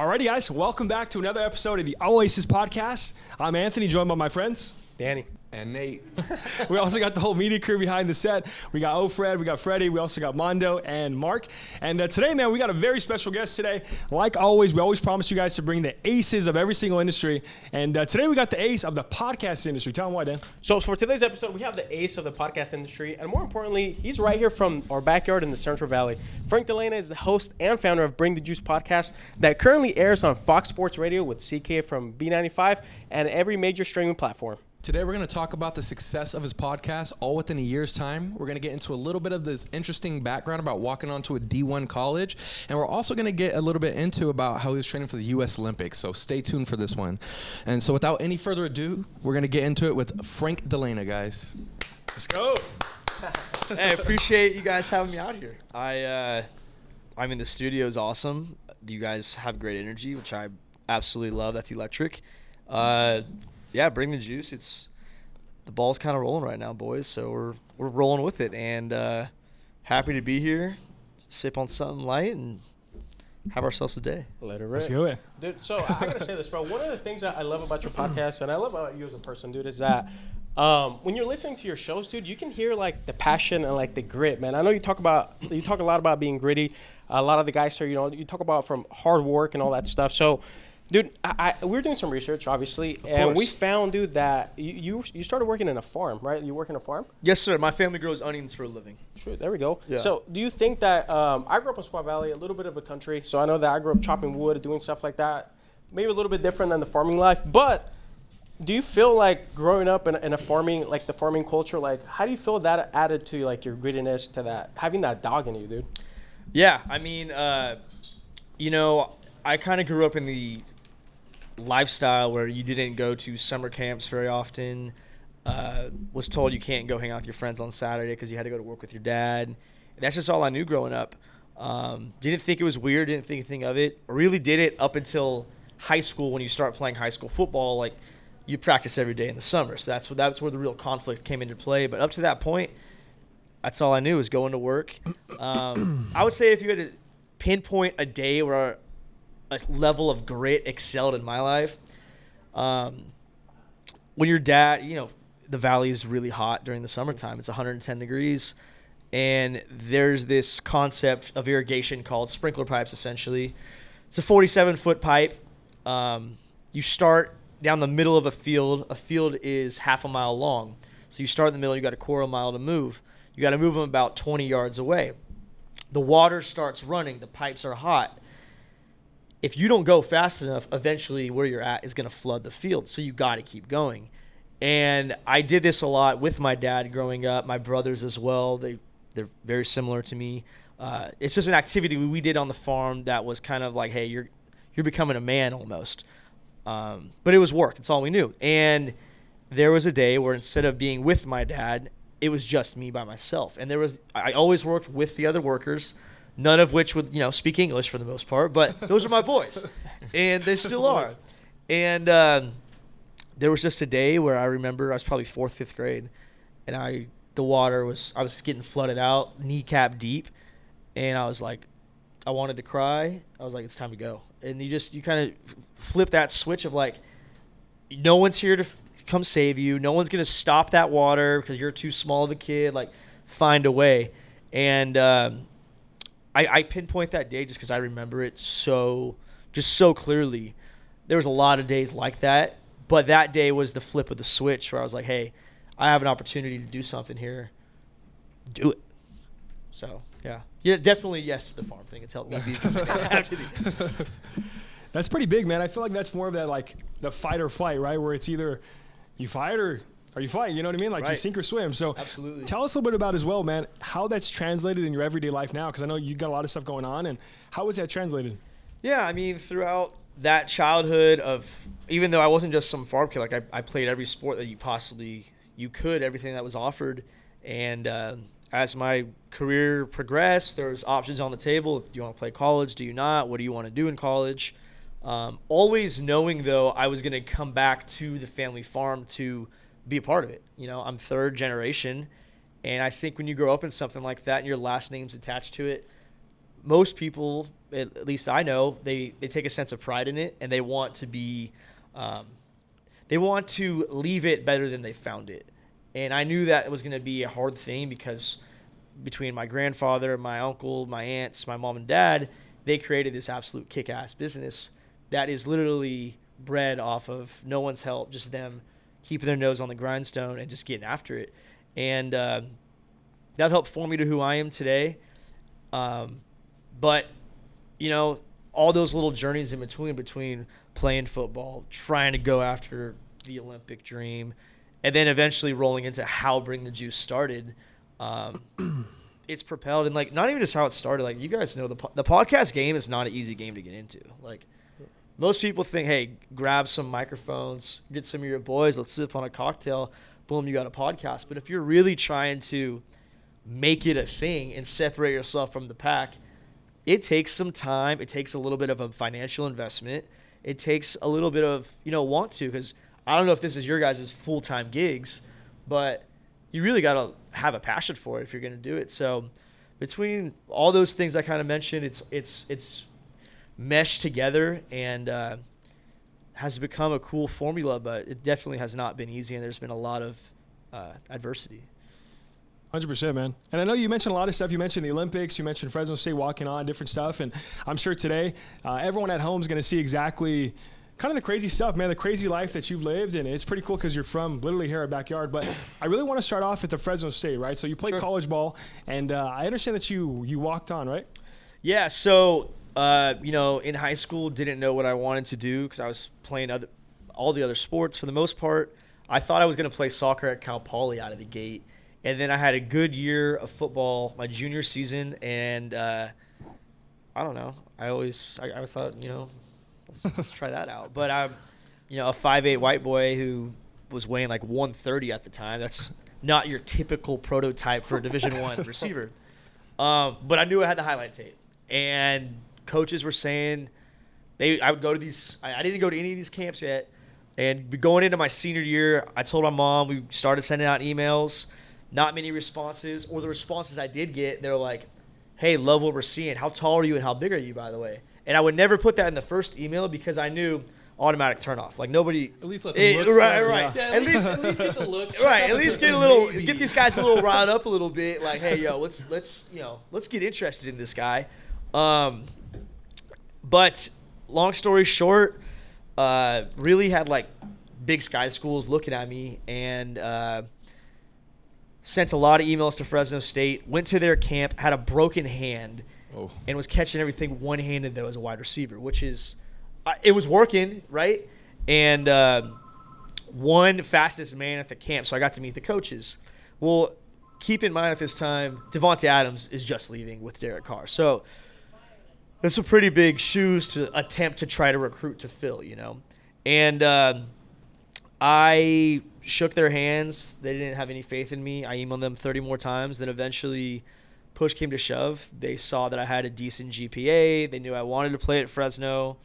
Alrighty, guys, welcome back to another episode of the Oasis Podcast. I'm Anthony, joined by my friends. Danny. And Nate. We also got the whole media crew behind the set. We got Ofred, we got Freddie, we also got Mondo and Mark. And today, man, we got a very special guest today. Like always, we always promise you guys to bring the aces of every single industry. And today we got the ace of the podcast industry. Tell them why, Dan. So for today's episode, we have the ace of the podcast industry. And more importantly, he's right here from our backyard in the Central Valley. Frank Dalena is the host and founder of Bring the Juice podcast that currently airs on Fox Sports Radio with CK from B95 and every major streaming platform. Today we're going to talk about the success of his podcast all within a year's time. We're going to get into a little bit of this interesting background about walking onto a D1 college. And we're also going to get a little bit into about how he was training for the U.S. Olympics. So stay tuned for this one. And so without any further ado, we're going to get into it with Frank Dalena, guys. Let's go. Hey, I appreciate you guys having me out here. I mean, the studio is awesome. You guys have great energy, which I absolutely love. That's electric. Yeah, bring the juice. It's the ball's kind of rolling right now, boys. So we're rolling with it, and happy to be here. Sip on something light and have ourselves a day. Let it rip. Let's do it. Dude, so I gotta say this, bro. One of the things that I love about your podcast, and I love about you as a person, dude, is that when you're listening to your shows, dude, you can hear like the passion and like the grit, man. I know you talk a lot about being gritty. A lot of the guys here, you talk about from hard work and all that stuff. So, dude, we were doing some research, obviously, and we found, dude, that you started working in a farm, right? You work in a farm? Yes, sir. My family grows onions for a living. True. There we go. Yeah. So, do you think that I grew up in Squaw Valley, a little bit of a country, so I know that I grew up chopping wood, doing stuff like that, maybe a little bit different than the farming life, but do you feel like growing up in a farming, like the farming culture, like how do you feel that added to like your grittiness, to that, having that dog in you, dude? Yeah, I mean, I kind of grew up in the lifestyle where you didn't go to summer camps very often, was told you can't go hang out with your friends on Saturday because you had to go to work with your dad. That's just all I knew growing up. Didn't think it was weird, didn't think anything of it. Really did it up until high school. When you start playing high school football, like you practice every day in the summer. So that's where the real conflict came into play. But up to that point, that's all I knew was going to work. I would say if you had to pinpoint a day where a level of grit excelled in my life, when your dad, the valley is really hot during the summertime. It's 110 degrees, and there's this concept of irrigation called sprinkler pipes, essentially. It's a 47-foot pipe. You start down the middle of a field. A field is half a mile long. So you start in the middle, you got a quarter mile to move. You got to move them about 20 yards away. The water starts running. The pipes are hot. If you don't go fast enough, eventually where you're at is going to flood the field. So you got to keep going. And I did this a lot with my dad growing up, my brothers as well. They're very similar to me. It's just an activity we did on the farm that was kind of like, hey, you're becoming a man almost. But it was work. It's all we knew. And there was a day where instead of being with my dad, it was just me by myself. And I always worked with the other workers, none of which would, speak English for the most part, but those are my boys, and they still are. And there was just a day where I remember I was probably 4th, 5th grade, and I was getting flooded out, kneecap deep, and I was like, I wanted to cry. I was like, it's time to go. And you kind of flip that switch of like, no one's here to come save you. No one's going to stop that water because you're too small of a kid. Like, find a way. And I pinpoint that day just because I remember it so clearly. There was a lot of days like that, but that day was the flip of the switch where I was like, hey, I have an opportunity to do something here. Do it. So, yeah, definitely yes to the farm thing. It's helped me be That's pretty big, man. I feel like that's more of that, like, the fight or flight, right? Where it's either you fight or you fight, you know what I mean? Like, right. You sink or swim. So absolutely. Tell us a little bit about as well, man, how that's translated in your everyday life now, because I know you got a lot of stuff going on. And how was that translated? Yeah, I mean, throughout that childhood of, even though I wasn't just some farm kid, like I played every sport that you could, everything that was offered. And as my career progressed, there was options on the table. Do you want to play college? Do you not? What do you want to do in college? Always knowing, though, I was going to come back to the family farm to be a part of it. I'm 3rd generation, and I think when you grow up in something like that and your last name's attached to it, most people, at least I know, they take a sense of pride in it, and they want to be, they want to leave it better than they found it. And I knew that was going to be a hard thing because between my grandfather, my uncle, my aunts, my mom and dad, they created this absolute kick-ass business that is literally bred off of no one's help, just them keeping their nose on the grindstone and just getting after it. And that helped form me to who I am today. But, you know, all those little journeys in between playing football, trying to go after the Olympic dream, and then eventually rolling into how Bring the Juice started, it's propelled. And, like, not even just how it started. Like, you guys know the podcast game is not an easy game to get into. Like, most people think, hey, grab some microphones, get some of your boys, let's sip on a cocktail, boom, you got a podcast. But if you're really trying to make it a thing and separate yourself from the pack, it takes some time. It takes a little bit of a financial investment. It takes a little bit of, want to, because I don't know if this is your guys' full-time gigs, but you really got to have a passion for it if you're going to do it. So between all those things I kind of mentioned, it's meshed together and has become a cool formula, but it definitely has not been easy, and there's been a lot of adversity. 100%, man. And I know you mentioned a lot of stuff. You mentioned the Olympics. You mentioned Fresno State walking on, different stuff. And I'm sure today everyone at home is going to see exactly kind of the crazy stuff, man, the crazy life that you've lived. And it's pretty cool because you're from literally here, our backyard. But I really want to start off at the Fresno State, right? So you played college ball, and I understand that you walked on, right? Yeah, so, in high school, didn't know what I wanted to do because I was playing all the other sports for the most part. I thought I was going to play soccer at Cal Poly out of the gate. And then I had a good year of football my junior season, and I don't know. I always thought, let's try that out. But I'm, a 5'8" white boy who was weighing like 130 at the time. That's not your typical prototype for a Division I receiver. But I knew I had the highlight tape, and coaches were saying I would go to these. I didn't go to any of these camps yet, and going into my senior year, I told my mom we started sending out emails. Not many responses, or the responses I did get, they're like, hey, love what we're seeing. How tall are you and how big are you, by the way? And I would never put that in the first email because I knew automatic turnoff. Like, nobody. At least let them look. Right. Yeah, at least get the look. Right. At least get these guys a little riled up a little bit. Like, hey, yo, let's get interested in this guy. But long story short, really had like Big Sky schools looking at me, and sent a lot of emails to Fresno State, went to their camp, had a broken hand, and was catching everything one-handed, though, as a wide receiver, which is it was working, right? And one fastest man at the camp, so I got to meet the coaches. Well, keep in mind at this time, Devontae Adams is just leaving with Derek Carr. So there's some pretty big shoes to attempt to try to recruit to fill, And I shook their hands. They didn't have any faith in me. I emailed them 30 more times. Then eventually, push came to shove. They saw that I had a decent GPA. They knew I wanted to play at Fresno.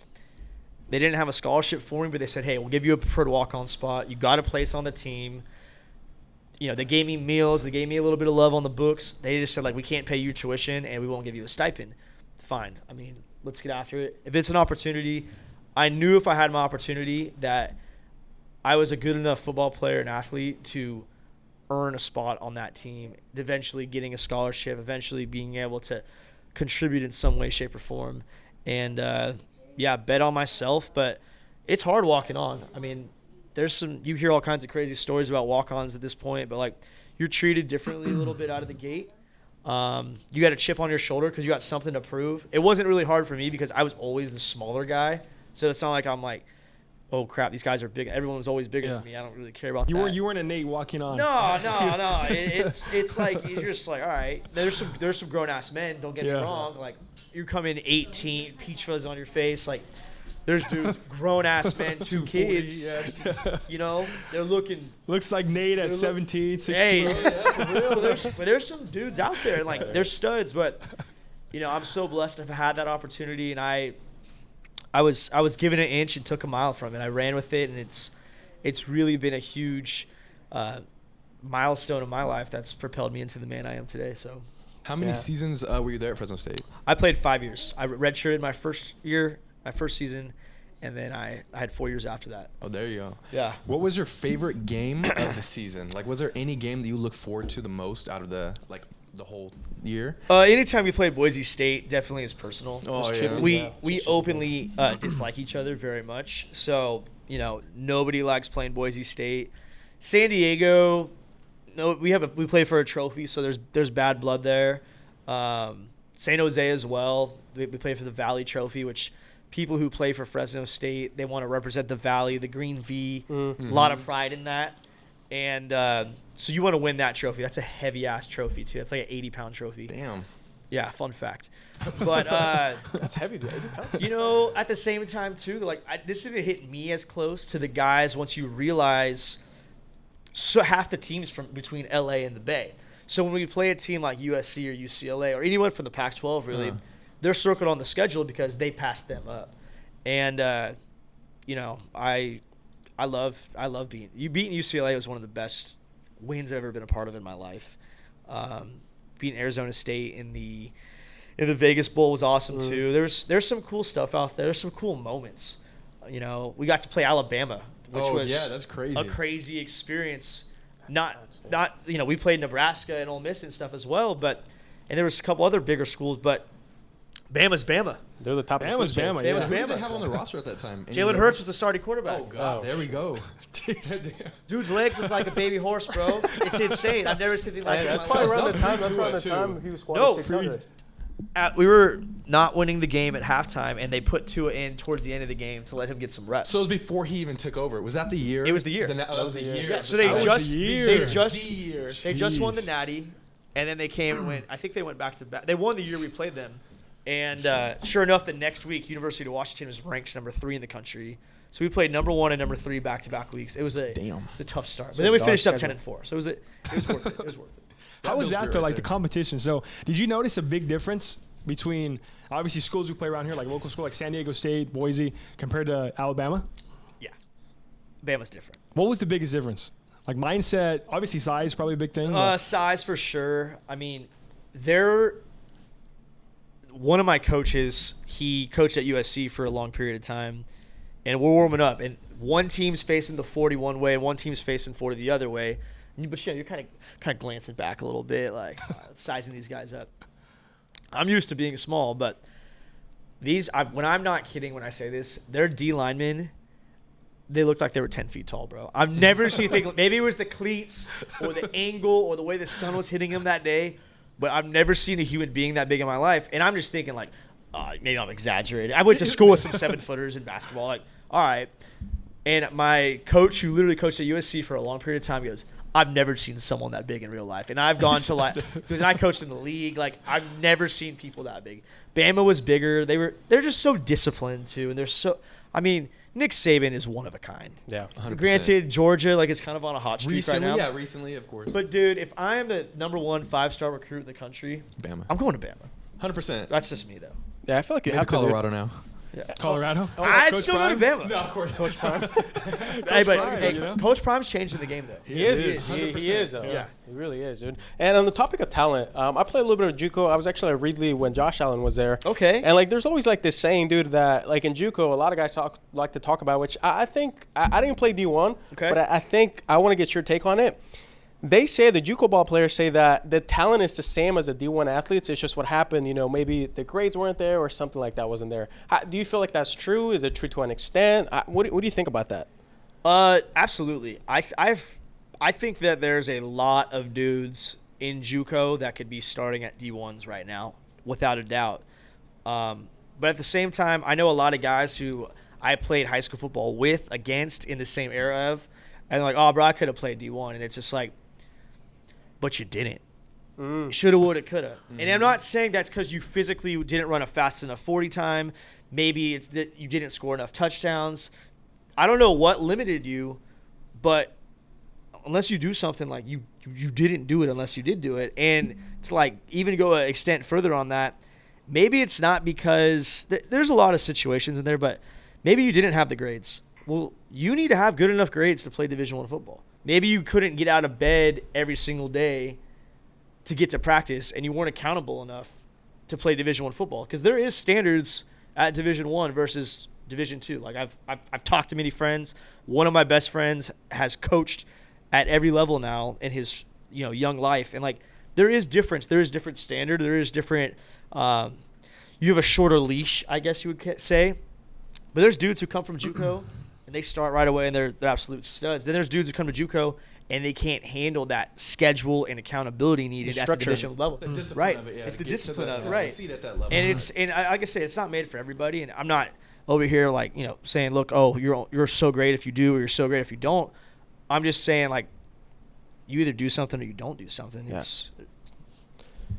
They didn't have a scholarship for me, but they said, hey, we'll give you a preferred walk-on spot. You got a place on the team. They gave me meals. They gave me a little bit of love on the books. They just said, like, we can't pay you tuition, and we won't give you a stipend. Fine. I mean, let's get after it. If it's an opportunity, I knew if I had my opportunity that I was a good enough football player and athlete to earn a spot on that team, eventually getting a scholarship, eventually being able to contribute in some way, shape, or form. And, bet on myself. But it's hard walking on. I mean, you hear all kinds of crazy stories about walk-ons at this point, but, like, you're treated differently a little bit out of the gate. You got a chip on your shoulder because you got something to prove. It wasn't really hard for me because I was always the smaller guy. So it's not like I'm like, oh crap, these guys are big. Everyone was always bigger than me. I don't really care about that. You weren't a Nate walking on. No. It's like you're just like, all right. There's some grown ass men. Don't get me wrong. Like, you come in 18, peach fuzz on your face. Like, there's dudes, grown ass men, 2 kids. They're looking. Looks like Nate at 17, 16. Hey, for real. But there's some dudes out there. Like, they're studs. But I'm so blessed to have had that opportunity, and I was given an inch and took a mile from it. I ran with it, and it's really been a huge milestone in my life that's propelled me into the man I am today. So How many seasons were you there at Fresno State? I played 5 years. I redshirted my first season, and then I had 4 years after that. Oh, there you go. Yeah. What was your favorite game of the season? Like, was there any game that you look forward to the most out of the whole year? Anytime we played Boise State, definitely is personal. Oh, yeah. We openly dislike each other very much. So, nobody likes playing Boise State. San Diego, no, we play for a trophy, so there's bad blood there. San Jose as well. We play for the Valley Trophy, which people who play for Fresno State, they want to represent the Valley, the green V. Mm-hmm. A lot of pride in that. And so you want to win that trophy. That's a heavy-ass trophy, too. It's like an 80-pound trophy. Damn. Yeah, fun fact. But, That's heavy, dude. 80 pounds. at the same time, too, this didn't hit me as close to the guys once you realize half the teams from between L.A. and the Bay. So when we play a team like USC or UCLA or anyone from the Pac-12, really, they're circled on the schedule because they passed them up. And, I love beating UCLA was one of the best wins I've ever been a part of in my life. Beating Arizona State in the Vegas Bowl was awesome too. There's some cool stuff out there. There's some cool moments. We got to play Alabama, which was that's crazy. a crazy experience. Not we played Nebraska and Ole Miss and stuff as well, and there was a couple other bigger schools, but Bama's Bama. They're the top of the Bama's food chain. Bama. Bama's Yeah. Who did Bama. they have on the roster at that time? Jalen Hurts was the starting quarterback. Oh, God. Oh. There we go. Dude's legs is like a baby horse, bro. It's insane. I've never seen anything like That's that. probably around the That's time. pretty That's too, around the too. time he was squatting No, 600. We were not winning the game at halftime, and they put Tua in towards the end of the game to let him get some reps. So it was before he even took over. Was that the year? It was the year. That was the year. Yeah, so they was just the year. they The just year. they just won the Jeez. Natty, and then they came and went. I think they went back to back. They won the year we played them, and sure enough, the next week University of Washington was ranked number 3 in the country. So we played number 1 and number 3 back-to-back weeks. It was a tough start, but then we dog finished up schedule. 10-4. So it was worth it. It was worth it. How was feels that good though? right Like the there. competition. So did you notice a big difference between obviously schools we play around here, like local school like San Diego State, Boise, compared to Alabama? Yeah, Bama's different. What was the biggest difference? Like mindset, obviously size probably a big thing. Size for sure. I mean, one of my coaches, he coached at USC for a long period of time, and we're warming up, and one team's facing the 40 one way, and one team's facing 40 the other way. But you're kind of glancing back a little bit, like sizing these guys up. I'm used to being small, but when I'm not kidding when I say this, their D linemen, they looked like they were 10 feet tall, bro. I've never seen anything. Maybe it was the cleats or the angle or the way the sun was hitting him that day, but I've never seen a human being that big in my life. And I'm just thinking, like, maybe I'm exaggerating. I went to school with some 7-footers in basketball. Like, all right. And my coach, who literally coached at USC for a long period of time, goes, I've never seen someone that big in real life. And I've gone to because I coached in the league. Like, I've never seen people that big. Bama was bigger. They're just so disciplined too, and Nick Saban is one of a kind. Yeah. 100%. Granted, Georgia is kind of on a hot streak right now. Recently, of course. But dude, if I am the number 1 5-star recruit in the country, Bama. I'm going to Bama. 100%. That's just me though. Yeah, I feel like you Maybe have to. Colorado now. Colorado. I'd Coach still go to Prime? Bama. No, of course. Coach Prime. Prime, you know? Coach Prime's changing the game though. He is. is. He is, though. Yeah. He really is, dude. And on the topic of talent, I played a little bit of JUCO. I was actually at Reedley when Josh Allen was there. Okay. And, like, there's always, like, this saying, dude, that, like, in JUCO, a lot of guys like to talk about, which I think – I didn't play D1, Okay. but I think I want to get your take on it. They say, the JUCO ball players say that the talent is the same as the D1 athletes. It's just what happened, maybe the grades weren't there or something like that wasn't there. Do you feel like that's true? Is it true to an extent? What do you think about that? Absolutely. I think that there's a lot of dudes in JUCO that could be starting at D1s right now, without a doubt. But at the same time, I know a lot of guys who I played high school football with, against, in the same era of, and they're like, oh, bro, I could have played D1. And it's just like, but you didn't. Shoulda, woulda, coulda. And I'm not saying that's because you physically didn't run a fast enough 40 time. Maybe it's that you didn't score enough touchdowns. I don't know what limited you, but unless you do something, like you didn't do it unless you did do it. And to like even go an extent further on that, maybe it's not because there's a lot of situations in there, but maybe you didn't have the grades. Well, you need to have good enough grades to play Division I football. Maybe you couldn't get out of bed every single day to get to practice and you weren't accountable enough to play Division I football, because there is standards at Division I versus Division II. Like I've talked to many friends. One of my best friends has coached at every level now in his young life, and like there is difference. There is different standard. There is different. You have a shorter leash, I guess you would say. But there's dudes who come from Juco and they start right away and they're absolute studs. Then there's dudes who come to Juco and they can't handle that schedule and accountability needed at the division level. The discipline right. of it, yeah, it's the to get discipline to of it, to right? succeed at that level. And like I say, it's not made for everybody. And I'm not over here like saying, look, oh, you're so great if you do, or you're so great if you don't. I'm just saying, like, you either do something or you don't do something. Yeah. It's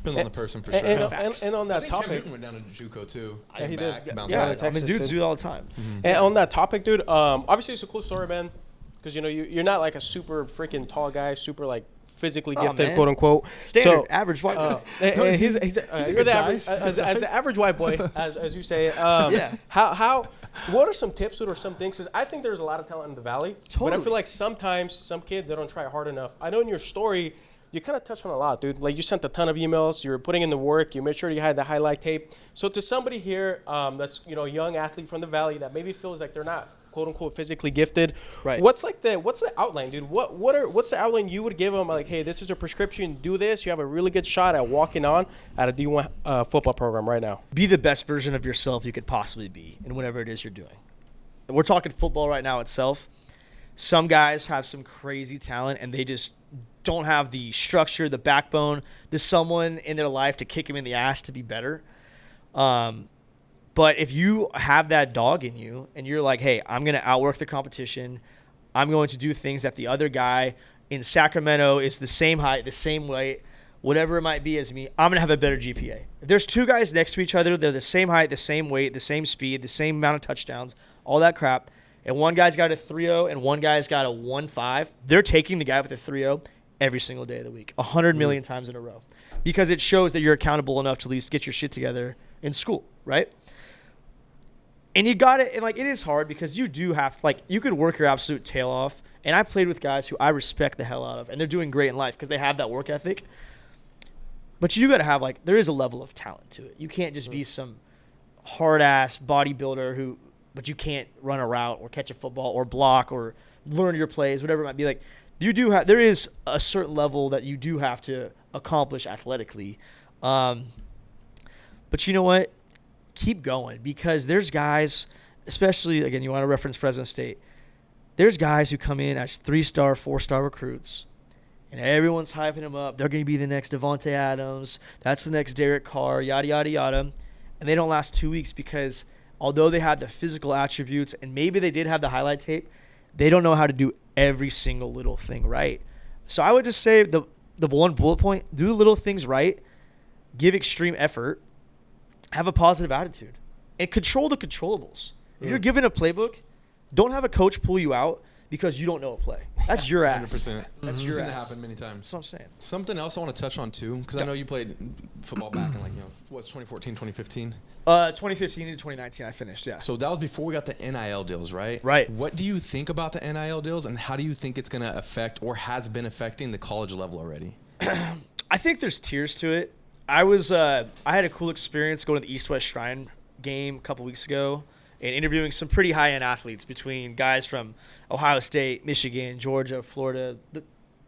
Depends on the person for sure. And on that I think topic, Cam Newton went down to JUCO too. Yeah, Came he back, did. bounced yeah. back. I mean, dudes do it all the time. and on that topic, dude, obviously it's a cool story, man, because you're not like a super freaking tall guy, super like physically gifted, man. quote unquote. Standard, average white boy. He's a you're good the average, size. as the average white boy, as you say. Yeah. What are some tips or some things? Because I think there's a lot of talent in the Valley, but I Totally. feel like sometimes some kids, they don't try hard enough. I know in your story, you kind of touched on a lot, dude. Like you sent a ton of emails, you were putting in the work, you made sure you had the highlight tape. So to somebody here that's a young athlete from the Valley that maybe feels like they're not quote unquote physically gifted, Right. What's the outline, dude? What's the outline you would give them? Like, hey, this is a prescription. Do this. You have a really good shot at walking on at a D1 football program right now. Be the best version of yourself you could possibly be in whatever it is you're doing. We're talking football right now itself. Some guys have some crazy talent and they just don't have the structure, the backbone, there's someone in their life to kick them in the ass to be better. But if you have that dog in you and you're like, hey, I'm going to outwork the competition, I'm going to do things that the other guy in Sacramento is the same height, the same weight, whatever it might be as me, I'm going to have a better GPA. If there's two guys next to each other, they're the same height, the same weight, the same speed, the same amount of touchdowns, all that crap, and one guy's got a 3.0 and one guy's got a 1.5, they're taking the guy with a 3.0 every single day of the week, 100 million times in a row, because it shows that you're accountable enough to at least get your shit together in school, right? And you got it, and like it is hard because you do have you could work your absolute tail off. And I played with guys who I respect the hell out of, and they're doing great in life because they have that work ethic. But you do got to have there is a level of talent to it. You can't just be some hard ass bodybuilder but you can't run a route or catch a football or block or learn your plays, whatever it might be. Like there is a certain level that you do have to accomplish athletically. But you know what? Keep going, because there's guys, especially, again, you want to reference Fresno State. There's guys who come in as 3-star, 4-star recruits, and everyone's hyping them up. They're going to be the next Devontae Adams. That's the next Derek Carr, yada, yada, yada. And they don't last 2 weeks because although they had the physical attributes and maybe they did have the highlight tape, they don't know how to do every single little thing right. So I would just say the one bullet point, do the little things right, give extreme effort, have a positive attitude, and control the controllables. If you're given a playbook, don't have a coach pull you out because you don't know a play. That's your ass. 100%. That's It's your going to ass. happen many times. That's what I'm saying. Something else I want to touch on too, because I know you played football back in 2014, 2015. 2015 to 2019, I finished. Yeah. So that was before we got the NIL deals, right? Right. What do you think about the NIL deals, and how do you think it's going to affect or has been affecting the college level already? I think there's tiers to it. I had a cool experience going to the East-West Shrine game a couple weeks ago and interviewing some pretty high-end athletes between guys from Ohio State, Michigan, Georgia, Florida,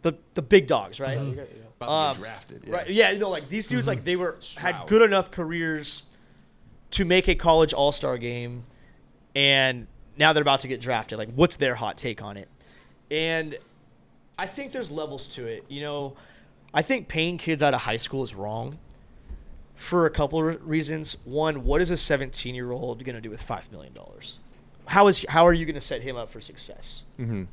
the big dogs, right? About to get drafted. Yeah. Right. Yeah, these dudes, they had Stroud. good enough careers to make a college all-star game, and now they're about to get drafted. Like, what's their hot take on it? And I think there's levels to it. I think paying kids out of high school is wrong for a couple of reasons. One, what is a 17-year-old going to do with $5 million? How are you going to set him up for success? Mm-hmm.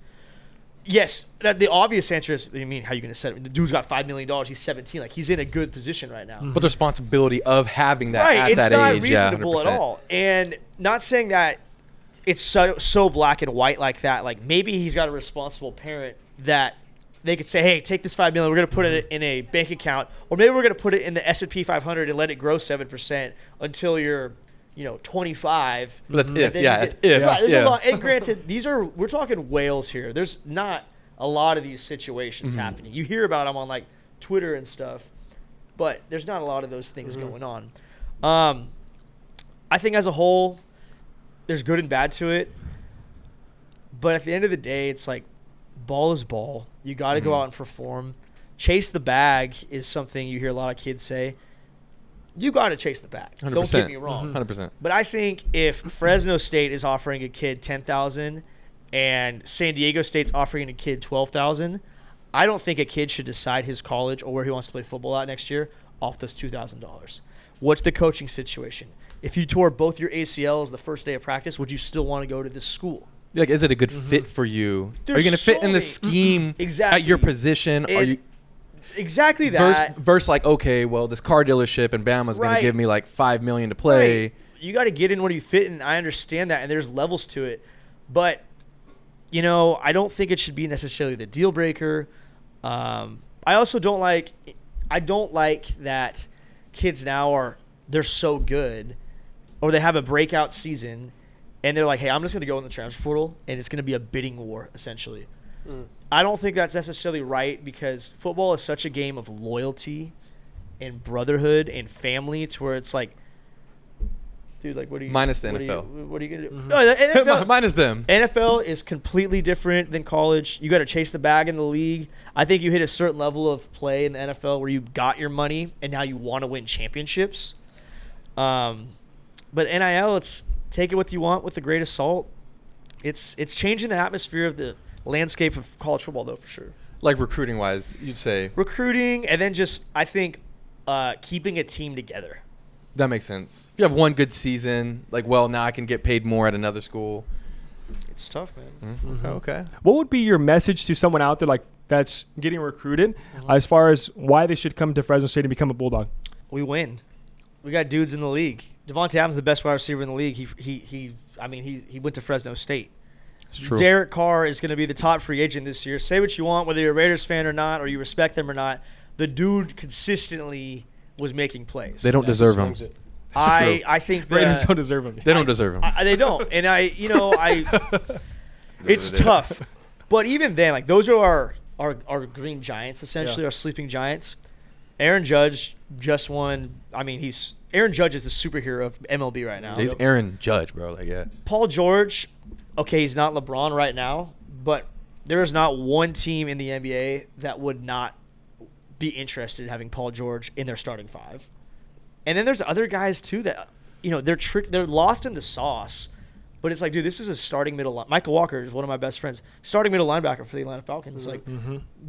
Yes, the obvious answer is, how are you going to set him? The dude's got $5 million. He's 17. He's in a good position right now. But the responsibility of having that Right, at it's that not age, reasonable at 100%. all. And not saying that it's so black and white like that. Like, maybe he's got a responsible parent that they could say, hey, take this $5 million, we're going to put it in a bank account, or maybe we're going to put it in the S&P 500 and let it grow 7% until you're 25. But that's if, Then yeah, you that's get- if. Right, there's yeah. a lot. And granted, we're talking whales here. There's not a lot of these situations happening. You hear about them on Twitter and stuff, but there's not a lot of those things going on. I think as a whole, there's good and bad to it. But at the end of the day, it's like ball is ball. You got to go out and perform. Chase the bag is something you hear a lot of kids say. You got to chase the bag. 100%. Don't get me wrong. 100%. But I think if Fresno State is offering a kid $10,000 and San Diego State's offering a kid $12,000, I don't think a kid should decide his college or where he wants to play football at next year off this $2,000. What's the coaching situation? If you tore both your ACLs the first day of practice, would you still want to go to this school? Like, is it a good fit for you? There's Are you going to fit so in the many- scheme Exactly. at your position? Are you Exactly that. versus like, okay, well, this car dealership in Bama's going Right. to give me like $5 million to play. Right. You got to get in where you fit, and I understand that, and there's levels to it. But, you know, I don't think it should be necessarily the deal breaker. I also don't like that kids now they're so good, or they have a breakout season, and they're like, hey, I'm just going to go in the transfer portal, and it's going to be a bidding war, essentially. I don't think that's necessarily right, because football is such a game of loyalty and brotherhood and family, to where it's like, dude, like, what are you? Minus the what are you- NFL. What are you gonna do? No, the NFL, Mine is them. NFL is completely different than college. You got to chase the bag in the league. I think you hit a certain level of play in the NFL where you got your money and now you want to win championships. But NIL, it's take it what you want with a grain of salt. It's changing the atmosphere of the landscape of college football, though, for sure. Like recruiting wise, you'd say Recruiting, and then just, I think, keeping a team together. that makes sense. If you have one good season, like, well, now I can get paid more at another school. It's tough, man. Okay. What would be your message to someone out there like that's getting recruited as far as why they should come to Fresno State and become a Bulldog? We win. We got dudes in the league. Devontae Adams is the best wide receiver in the league. He went to Fresno State. It's true. Derek Carr is going to be the top free agent this year. Say what you want, whether you're a Raiders fan or not, or you respect them or not. The dude consistently was making plays. They don't deserve him. Slings it. I think Raiders that don't deserve him. They don't deserve him. they don't. And it's tough. But even then, like, those are our green giants, essentially, our sleeping giants. Aaron Judge just won. I mean, Aaron Judge is the superhero of MLB right now. He's Aaron Judge, bro. Like, yeah. Paul George, okay, he's not LeBron right now, but there is not one team in the NBA that would not be interested in having Paul George in their starting five. And then there's other guys too that, they're lost in the sauce. But it's like, dude, this is a starting middle line. Michael Walker is one of my best friends. Starting middle linebacker for the Atlanta Falcons. Like,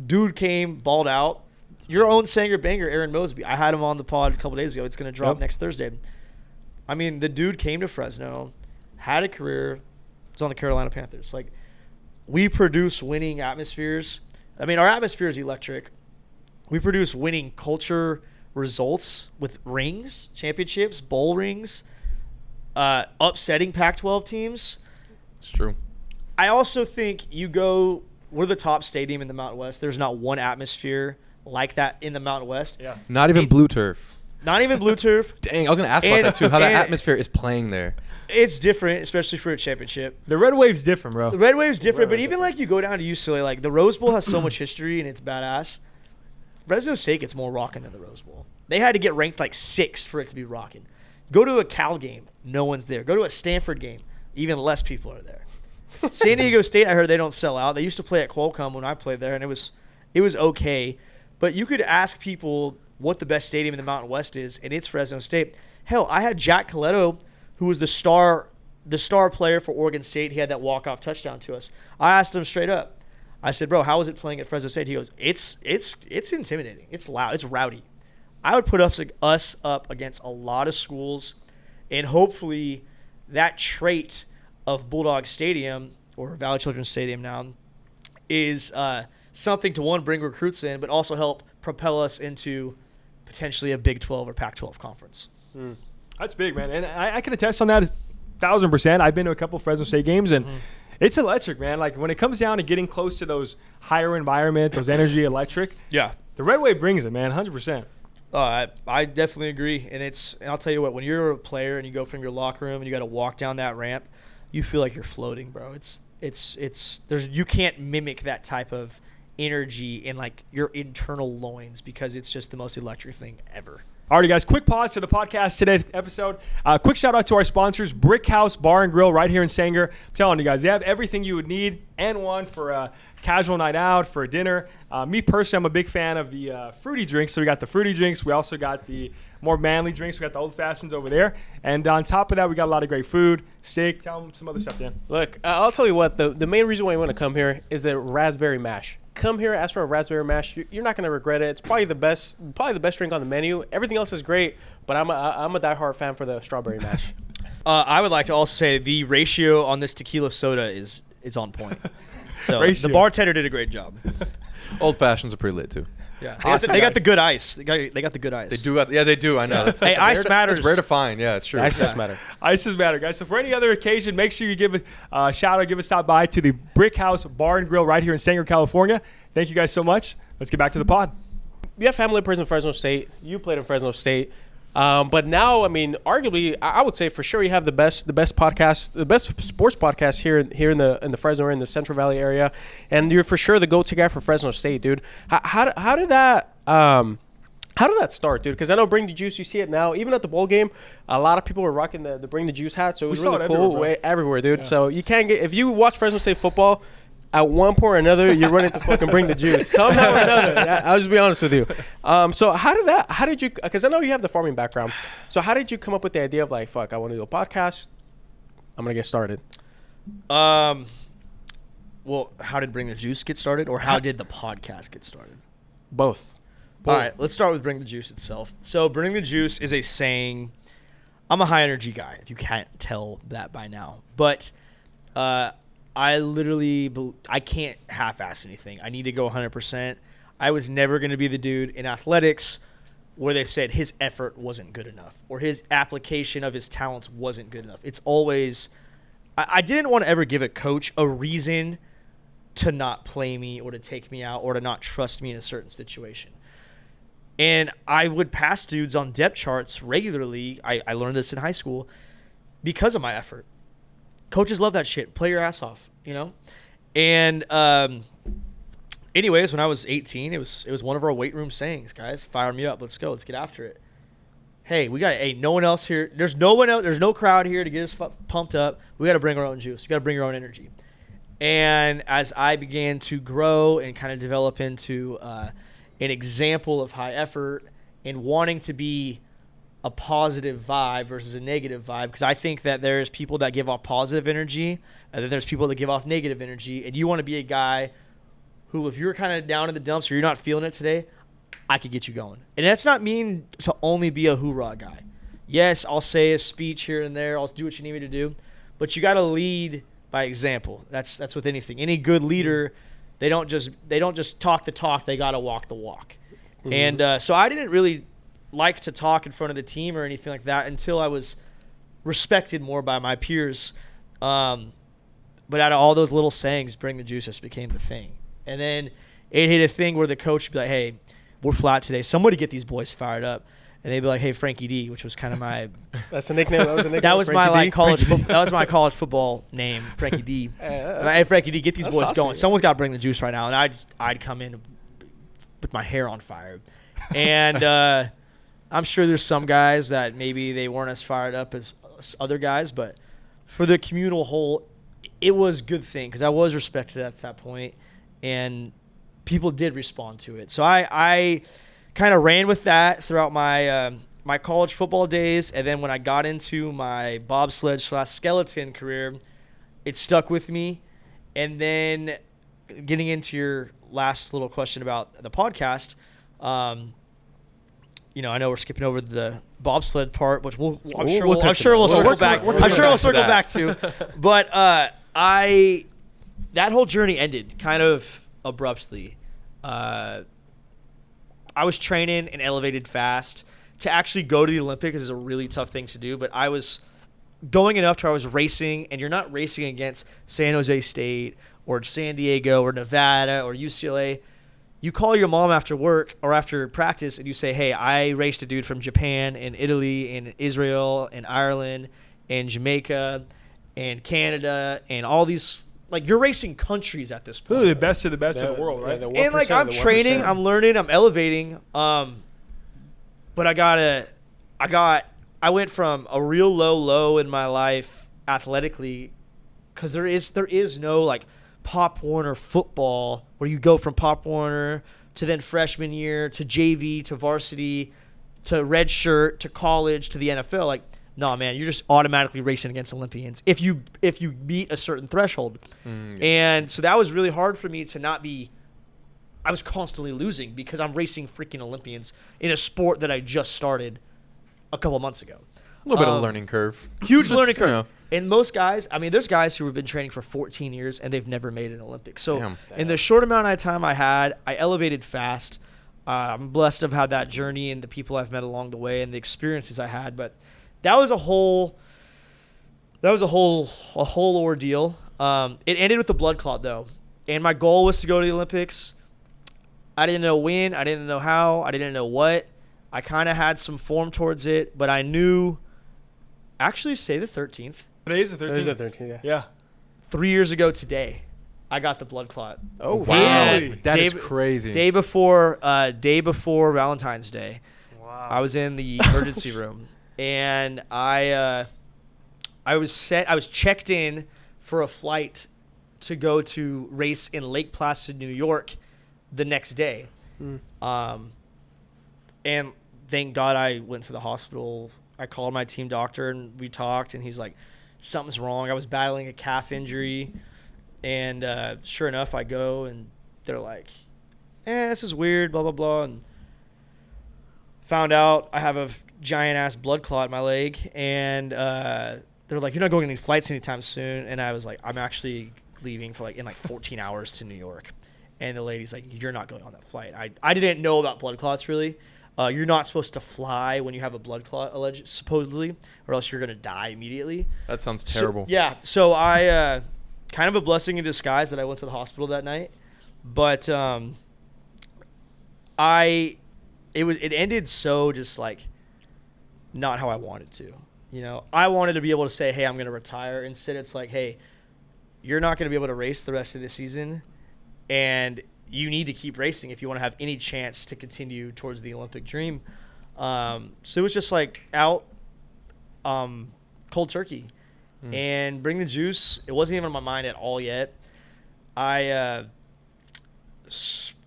dude came, balled out. Your own Sanger Banger, Aaron Mosby. I had him on the pod a couple days ago. It's going to drop next Thursday. I mean, the dude came to Fresno, had a career. It's on the Carolina Panthers. Like, we produce winning atmospheres. I mean, our atmosphere is electric. We produce winning culture results with rings, championships, bowl rings, upsetting Pac-12 teams. It's true. I also think we're the top stadium in the Mountain West. There's not one atmosphere like that in the Mountain West. Yeah. Not even blue turf. Not even blue turf. Dang, I was going to ask about And- that too. How that and- atmosphere is playing there. It's different, especially for a championship. The Red Wave's different, bro. The Red Wave's different, but even like you go down to UCLA, like the Rose Bowl has so much history and it's badass. Fresno State gets more rocking than the Rose Bowl. They had to get ranked like 6 for it to be rocking. Go to a Cal game, no one's there. Go to a Stanford game, even less people are there. San Diego State, I heard they don't sell out. They used to play at Qualcomm when I played there, and it was okay. But you could ask people what the best stadium in the Mountain West is, and it's Fresno State. Hell, I had Jack Coletto, who was the star player for Oregon State. He had that walk-off touchdown to us. I asked him straight up. I said, bro, how was it playing at Fresno State? He goes, it's intimidating. It's loud. It's rowdy. I would put us up against a lot of schools, and hopefully that trait of Bulldog Stadium, or Valley Children's Stadium now, is something to, one, bring recruits in, but also help propel us into potentially a Big 12 or Pac-12 conference. That's big, man. And I can attest on that 1,000%. I've been to a couple of Fresno State games, and it's electric, man. Like, when it comes down to getting close to those higher environment, those energy electric, Yeah. the Red Wave brings it, man, 100%. I definitely agree. And I'll tell you what, when you're a player and you go from your locker room and you got to walk down that ramp, you feel like you're floating, bro. You can't mimic that type of energy in like your internal loins because it's just the most electric thing ever. Alrighty, guys, quick pause to the podcast today episode. Quick shout out to our sponsors, Brick House Bar and Grill right here in Sanger. I'm telling you guys, they have everything you would need and want for a casual night out, for a dinner. Me personally, I'm a big fan of the fruity drinks. So we got the fruity drinks. We also got the more manly drinks. We got the old fashions over there. And on top of that, we got a lot of great food, steak. Tell them some other stuff, Dan. Look, I'll tell you what. The main reason why you want to come here is the raspberry mash. Come here, ask for a raspberry mash. You're not going to regret it. It's probably the best drink on the menu. Everything else is great, but I'm a diehard fan for the strawberry mash. I would like to also say the ratio on this tequila soda is on point. So Ratio. the bartender did a great job. Old fashions are pretty lit too. Yeah, Awesome, they got guys. the good ice. They got the good ice. They do. They do. I know. Hey, ice matters. It's rare to find. Yeah, it's true. Ice does matter. Ices matter, guys. So for any other occasion, make sure you give a shout out, give a stop by to the Brick House Bar and Grill right here in Sanger, California. Thank you guys so much. Let's get back to the pod. You have family that plays in Fresno State. You played in Fresno State. But now, I mean, arguably, I would say for sure you have the best podcast, the best sports podcast here in the Fresno or in the Central Valley area, and you're for sure the go-to guy for Fresno State, dude. How did that start, dude? Because I know Bring the Juice, you see it now. Even at the bowl game, a lot of people were rocking the Bring the Juice hat, so it was saw really it cool everywhere, dude. Yeah. So you can't get if you watch Fresno State football. At one point or another, you're running to fucking Bring the Juice. Somehow or another. I'll just be honest with you. So how did you, because I know you have the farming background. So how did you come up with the idea of like, fuck, I want to do a podcast. I'm going to get started. Well, how did Bring the Juice get started, or how did the podcast get started? Both. All right, let's start with Bring the Juice itself. So Bring the Juice is a saying. I'm a high energy guy, if you can't tell that by now. But I can't half-ass anything. I need to go 100%. I was never going to be the dude in athletics where they said his effort wasn't good enough or his application of his talents wasn't good enough. It's always – I didn't want to ever give a coach a reason to not play me or to take me out or to not trust me in a certain situation. And I would pass dudes on depth charts regularly. I learned this in high school because of my effort. Coaches love that shit. Play your ass off, you know? And anyways, when I was 18, it was one of our weight room sayings, guys. Fire me up. Let's go. Let's get after it. Hey, no one else here. There's no one else. There's no crowd here to get us pumped up. We got to bring our own juice. We got to bring our own energy. And as I began to grow and kind of develop into an example of high effort and wanting to be a positive vibe versus a negative vibe, because I think that there's people that give off positive energy and then there's people that give off negative energy, and you want to be a guy who, if you're kind of down in the dumps or you're not feeling it today, I could get you going. And that's not mean to only be a hoorah guy. Yes, I'll say a speech here and there, I'll do what you need me to do, but you got to lead by example. That's with anything. Any good leader, they don't just talk the talk, they got to walk the walk. Mm-hmm. And so I didn't really like to talk in front of the team or anything like that until I was respected more by my peers. But out of all those little sayings, Bring the Juice just became the thing. And then it hit a thing where the coach would be like, hey, we're flat today. Somebody get these boys fired up. And they'd be like, hey, Frankie D, which was kind of my That's a nickname. that was my Frankie like D? college that was my college football name, Frankie D. Hey, Frankie D, get these boys saucy, going. yeah. Someone's got to bring the juice right now. And I'd come in with my hair on fire. And I'm sure there's some guys that maybe they weren't as fired up as other guys, but for the communal whole, it was a good thing because I was respected at that point, and people did respond to it. So I kind of ran with that throughout my my college football days, and then when I got into my bobsled/skeleton career, it stuck with me. And then getting into your last little question about the podcast, you know, I know we're skipping over the bobsled part, which I'm sure we'll circle back. I'm sure we'll circle back to. But that whole journey ended kind of abruptly. I was training and elevated fast. To actually go to the Olympics is a really tough thing to do, but I was going enough to where I was racing, and you're not racing against San Jose State or San Diego or Nevada or UCLA. You call your mom after work or after practice and you say, hey, I raced a dude from Japan and Italy and Israel and Ireland and Jamaica and Canada and all these like you're racing countries at this point. Really, the best of the best in the world, right? And like I'm training, I'm learning, I'm elevating. But I went from a real low in my life athletically, because there is no like Pop Warner football where you go from Pop Warner to then freshman year to JV to varsity to red shirt to college to the NFL. Like, no, man, you're just automatically racing against Olympians if you meet a certain threshold. And so that was really hard for me to not be. I was constantly losing because I'm racing freaking Olympians in a sport that I just started a couple months ago. A little bit of a learning curve. Huge learning curve. You know. And most guys, I mean, there's guys who have been training for 14 years and they've never made an Olympic. So Damn. in the short amount of time I had, I elevated fast. I'm blessed to have had that journey and the people I've met along the way and the experiences I had. But that was a whole ordeal. It ended with the blood clot though, and my goal was to go to the Olympics. I didn't know when, I didn't know how, I didn't know what. I kind of had some form towards it, but I knew. Actually, say the 13th. Today is the 13th. There's a 13, Yeah. 3 years ago today, I got the blood clot. Oh, Wow, And that is crazy. Day before Valentine's Day, I was in the emergency room, and I was checked in for a flight to go to race in Lake Placid, New York, the next day. And thank God I went to the hospital. I called my team doctor and we talked, and he's like, something's wrong. I was battling a calf injury, and sure enough, I go and they're like, this is weird, blah, blah, blah. And found out I have a giant ass blood clot in my leg, and they're like, you're not going on any flights anytime soon. And I was like, I'm actually leaving for in 14 hours to New York. And the lady's like, you're not going on that flight. I didn't know about blood clots really. You're not supposed to fly when you have a blood clot, supposedly, or else you're going to die immediately. That sounds terrible. So I kind of a blessing in disguise that I went to the hospital that night. But it ended so just not how I wanted to. You know, I wanted to be able to say, hey, I'm going to retire. Instead, it's like, hey, you're not going to be able to race the rest of the season, and you need to keep racing if you want to have any chance to continue towards the Olympic dream. So it was just cold turkey and bring the juice. It wasn't even on my mind at all yet. I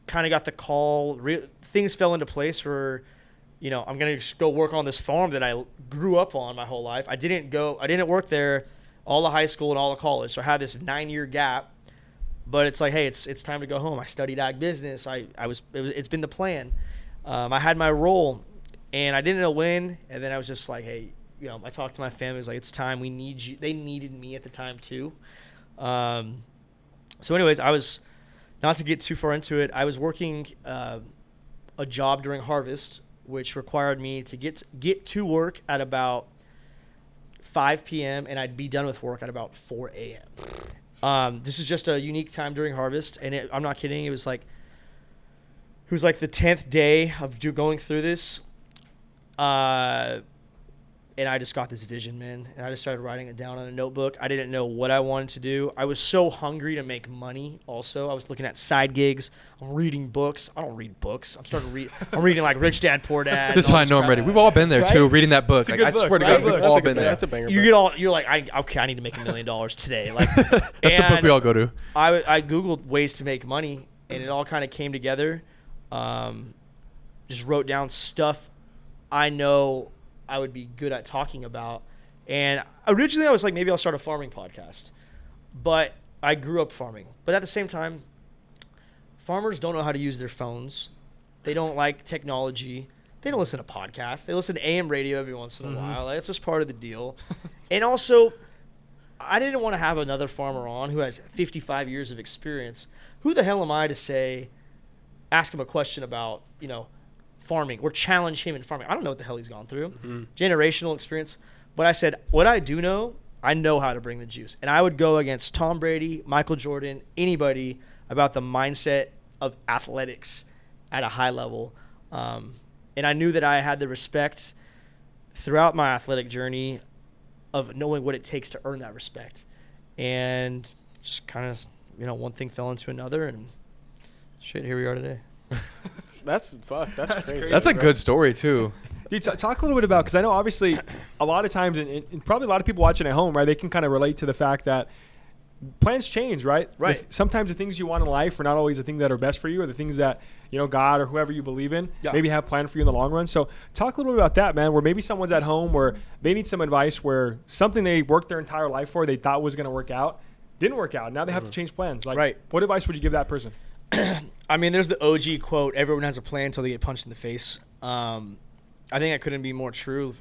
kind of got the call. Things fell into place where, I'm going to go work on this farm that I grew up on my whole life. I didn't work there all of high school and all of college. So I had this 9-year gap. But it's like, hey, it's time to go home. I studied ag business. It's been the plan. I had my role, and I didn't know when. And then I was just like, hey, I talked to my family. I was like, it's time. We need you. They needed me at the time too. So, anyways, I was, not to get too far into it, I was working a job during harvest, which required me to get to work at about 5 p.m. and I'd be done with work at about 4 a.m. This is just a unique time during harvest, and I'm not kidding. It was like the 10th day of going through this, and I just got this vision, man, and I just started writing it down on a notebook. I didn't know what I wanted to do. I was so hungry to make money. Also, I was looking at side gigs. I'm reading books. I don't read books. I'm reading like Rich Dad Poor Dad. This is how I know I'm ready. We've all been there too, reading that book. It's a good I book, swear to right? God, we've all been there. That's a banger. You're like, I need to make $1 million today. Like, That's the book we all go to. I Googled ways to make money, and it all kind of came together. Just wrote down stuff I know I would be good at talking about. And originally I was like, maybe I'll start a farming podcast. But I grew up farming. But at the same time, farmers don't know how to use their phones. They don't like technology. They don't listen to podcasts. They listen to AM radio every once in a while. Like, it's just part of the deal. And also, I didn't want to have another farmer on who has 55 years of experience. Who the hell am I to ask him a question about, farming or challenge him in farming? I don't know what the hell he's gone through. Generational experience. But I said, what I do know, I know how to bring the juice. And I would go against Tom Brady, Michael Jordan, anybody about the mindset of athletics at a high level. And I knew that I had the respect throughout my athletic journey of knowing what it takes to earn that respect. And just kind of, one thing fell into another, and shit, here we are today. That's crazy. That's a good story too. Dude, talk a little bit about, because I know obviously a lot of times, and probably a lot of people watching at home, right, they can kind of relate to the fact that plans change, right? Right. Sometimes the things you want in life are not always the things that are best for you, or the things that, God or whoever you believe in maybe have planned for you in the long run. So talk a little bit about that, man, where maybe someone's at home where they need some advice, where something they worked their entire life for, they thought was going to work out, didn't work out. Now they have to change plans. Like, what advice would you give that person? I mean, there's the OG quote, everyone has a plan until they get punched in the face. I think that couldn't be more true.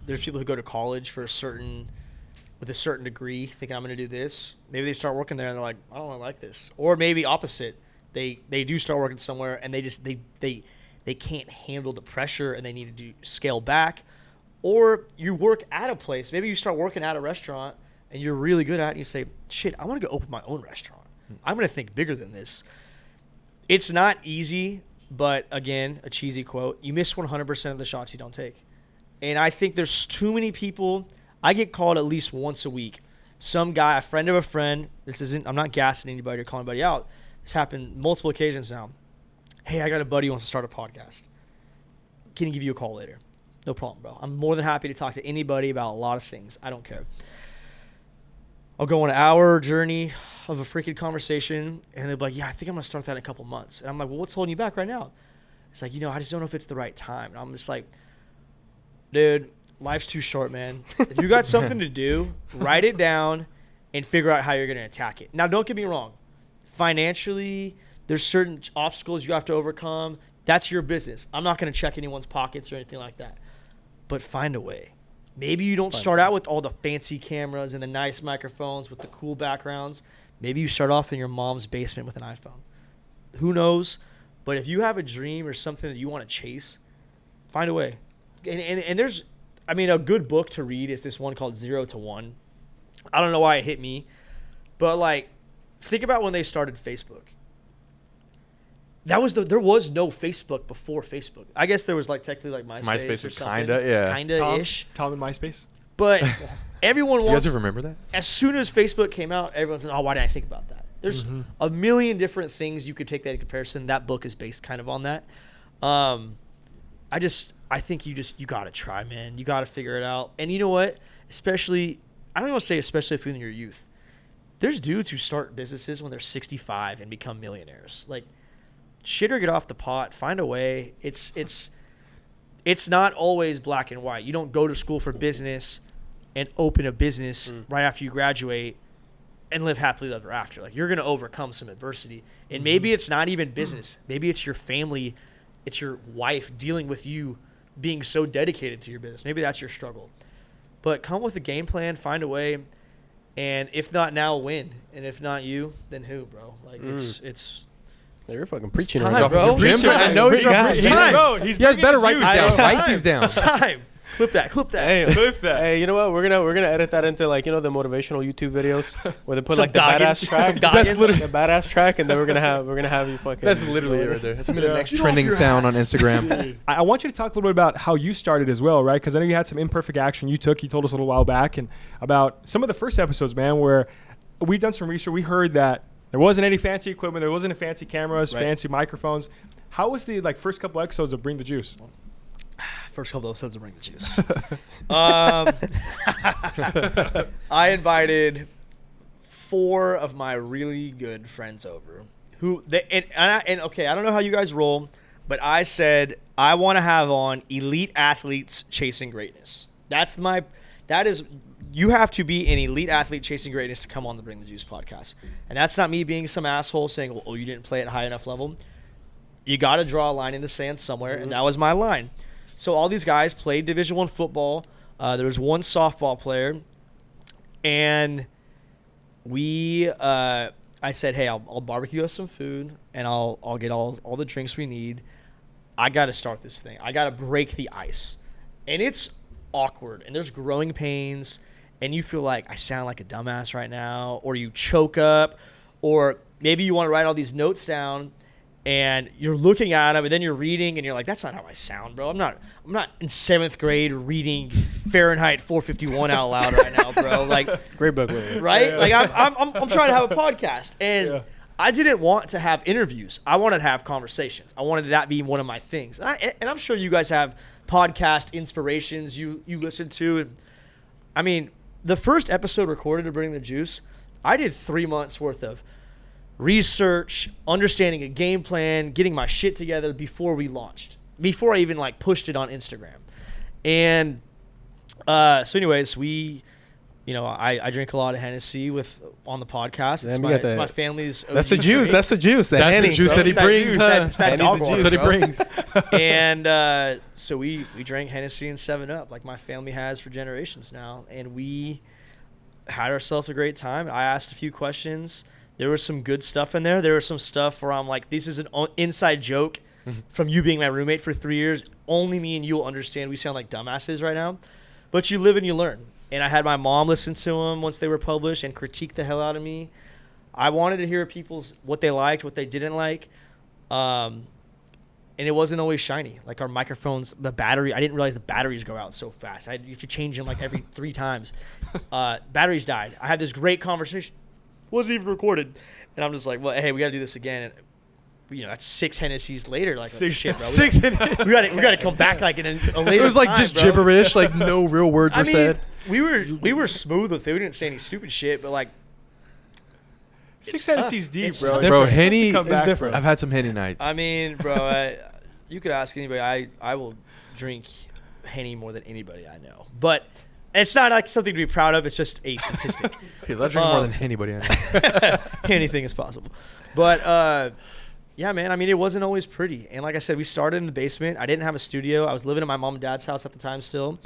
There's people who go to college with a certain degree, thinking I'm going to do this. Maybe they start working there and they're like, I don't really like this. Or maybe opposite. They do start working somewhere and they can't handle the pressure and they need to scale back. Or you work at a place. Maybe you start working at a restaurant and you're really good at it and you say, shit, I want to go open my own restaurant. I'm going to think bigger than this. It's not easy, but again, a cheesy quote, you miss 100% of the shots you don't take. And I think there's too many people. I get called at least once a week. Some guy, a friend of a friend, I'm not gassing anybody or calling anybody out. This happened multiple occasions now. Hey, I got a buddy who wants to start a podcast. Can he give you a call later? No problem, bro. I'm more than happy to talk to anybody about a lot of things. I don't care. I'll go on an hour journey of a freaking conversation, and they'll be like, yeah, I think I'm going to start that in a couple months. And I'm like, well, what's holding you back right now? It's like, I just don't know if it's the right time. And I'm just like, dude, life's too short, man. If you got something to do, write it down and figure out how you're going to attack it. Now, don't get me wrong. Financially, there's certain obstacles you have to overcome. That's your business. I'm not going to check anyone's pockets or anything like that. But find a way. Maybe you don't start out with all the fancy cameras and the nice microphones with the cool backgrounds. Maybe you start off in your mom's basement with an iPhone. Who knows? But if you have a dream or something that you want to chase, find a way. And there's, a good book to read is this one called 0 to 1. I don't know why it hit me, but think about when they started Facebook. There was no Facebook before Facebook. I guess there was technically MySpace or something. Kinda-ish. Tom and MySpace. But everyone wants. Do you guys ever remember that? As soon as Facebook came out, everyone said, "Oh, why didn't I think about that?" There's a million different things you could take that in comparison. That book is based kind of on that. I think you gotta try, man. You gotta figure it out. And you know what? Especially, I don't want to say especially if you're in your youth. There's dudes who start businesses when they're 65 and become millionaires. Shit or get off the pot. Find a way. It's not always black and white. You don't go to school for business and open a business right after you graduate and live happily ever after. You're going to overcome some adversity. And maybe it's not even business. Maybe it's your family, it's your wife dealing with you being so dedicated to your business. Maybe that's your struggle. But come with a game plan, find a way, and if not now, win. And if not you, then who, bro? It's You're fucking preaching, time, right? bro. I know you're It's time. You guys better write these down. Write these down. It's time. Clip that. Hey, hey, you know what? We're gonna edit that into the motivational YouTube videos where they put Some the badass track. That's literally the badass track, and then we're gonna have you fucking. That's literally it right there. That's gonna be the next trending sound on Instagram. I want you to talk a little bit about how you started as well, right? Because I know you had some imperfect action you took. You told us a little while back, and about some of the first episodes, man, where we've done some research. We heard that there wasn't any fancy equipment. There wasn't fancy cameras, fancy microphones. How was the first couple episodes of Bring the Juice? First couple episodes of Bring the Juice. I invited 4 of my really good friends over. Okay, I don't know how you guys roll, but I said I want to have on elite athletes chasing greatness. You have to be an elite athlete chasing greatness to come on the Bring the Juice podcast. And that's not me being some asshole saying, well, you didn't play at high enough level. You got to draw a line in the sand somewhere, and that was my line. So all these guys played Division I football. There was one softball player, and I said, hey, I'll barbecue us some food, and I'll get all the drinks we need. I got to start this thing. I got to break the ice. And it's awkward, and there's growing pains, and you feel like I sound like a dumbass right now, or you choke up, or maybe you want to write all these notes down, and you're looking at them, and then you're reading, and you're like, that's not how I sound, bro. I'm not in 7th grade reading Fahrenheit 451 out loud right now, bro. Like, Great book, William. right? Yeah. Like I'm trying to have a podcast, and I didn't want to have interviews. I wanted to have conversations. I wanted that be one of my things, and I'm sure you guys have podcast inspirations you listen to. And I mean, the first episode recorded of Bring the Juice, I did 3 months worth of research, understanding a game plan, getting my shit together before we launched, before I even like pushed it on Instagram. And so anyways, I drink a lot of Hennessy on the podcast. It's my family's OG That's the juice. drink. That's the juice. That's Henny, the juice bro. that he It's brings. juice. Huh? It's that Henny's dog the water, juice, That's what he bro. brings. And so we drank Hennessy and 7-Up like my family has for generations now. And we had ourselves a great time. I asked a few questions. There was some good stuff in there. There was some stuff where I'm like, this is an inside joke from you being my roommate for 3 years. Only me and you will understand. We sound like dumbasses right now. But you live and you learn. And I had my mom listen to them once they were published and critique the hell out of me. I wanted to hear people's what they liked, what they didn't like. And it wasn't always shiny. Like our microphones, the battery, I didn't realize the batteries go out so fast. You have to change them like every 3 times. Batteries died. I had this great conversation. Wasn't even recorded. And I'm just like, well, hey, we got to do this again. And, that's 6 Hennessy's later. Like, shit, bro. We got to come back like in a later It was like time, just bro. gibberish, like no real words were said. We were smooth with it. We didn't say any stupid shit, but like 6 Hennessy's deep, It's bro. tough. Bro, It's Henny come is back, different. bro. I've had some Henny nights. I mean, bro, you could ask anybody. I will drink Henny more than anybody I know. But it's not like something to be proud of. It's just a statistic. Because I drink more than anybody I know. Anything is possible. But yeah, man, I mean, it wasn't always pretty. And like I said, we started in the basement. I didn't have a studio. I was living at my mom and dad's house at the time still.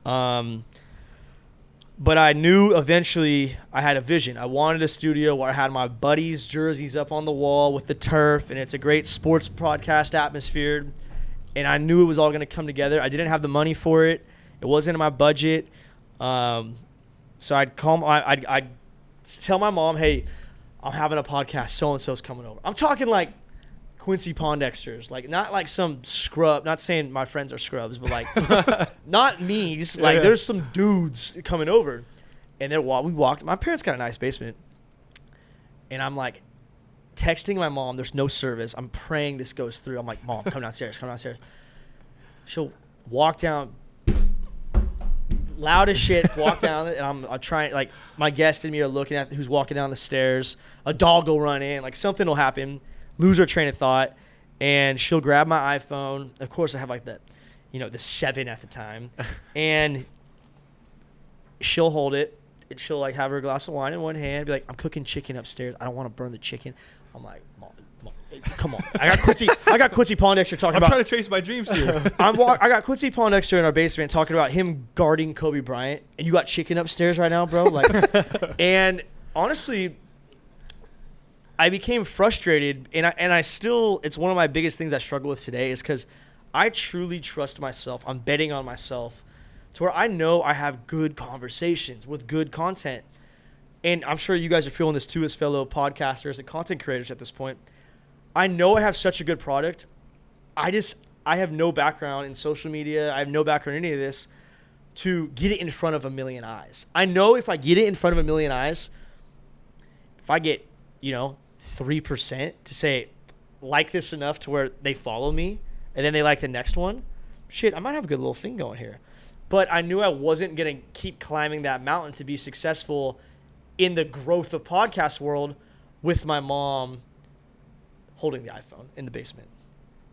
But I knew eventually I had a vision. I wanted a studio where I had my buddies' jerseys up on the wall with the turf, and it's a great sports broadcast atmosphere. And I knew it was all going to come together. I didn't have the money for it. It wasn't in my budget. So I'd tell my mom, hey, I'm having a podcast. So-and-so's coming over. I'm talking like Quincy Pondexter's, like not like some scrub. Not saying my friends are scrubs, but like not me's. Like there's some dudes coming over, and we walked. My parents got a nice basement, and I'm like texting my mom. There's no service. I'm praying this goes through. I'm like, Mom, come downstairs. Come downstairs. She'll walk down, loud as shit. Walk down, and I'm trying. Like my guests and me are looking at who's walking down the stairs. A dog will run in. Like something will happen. Lose her train of thought, and she'll grab my iPhone. Of course, I have like the 7 at the time, and she'll hold it, and she'll like have her glass of wine in one hand, be like, "I'm cooking chicken upstairs. I don't want to burn the chicken." I'm like, Mom, come on. I got Quincy Pondexter talking I'm about. trying to trace my dreams here. I got Quincy Pondexter in our basement talking about him guarding Kobe Bryant, and you got chicken upstairs right now, bro. Like, and honestly, I became frustrated, and I still, it's one of my biggest things I struggle with today is because I truly trust myself. I'm betting on myself to where I know I have good conversations with good content. And I'm sure you guys are feeling this too as fellow podcasters and content creators at this point. I know I have such a good product. I have no background in social media. I have no background in any of this to get it in front of a million eyes. I know if I get it in front of a million eyes, if I get, 3% to say like this enough to where they follow me and then they like the next one, shit, I might have a good little thing going here. But I knew I wasn't going to keep climbing that mountain to be successful in the growth of podcast world with my mom holding the iPhone in the basement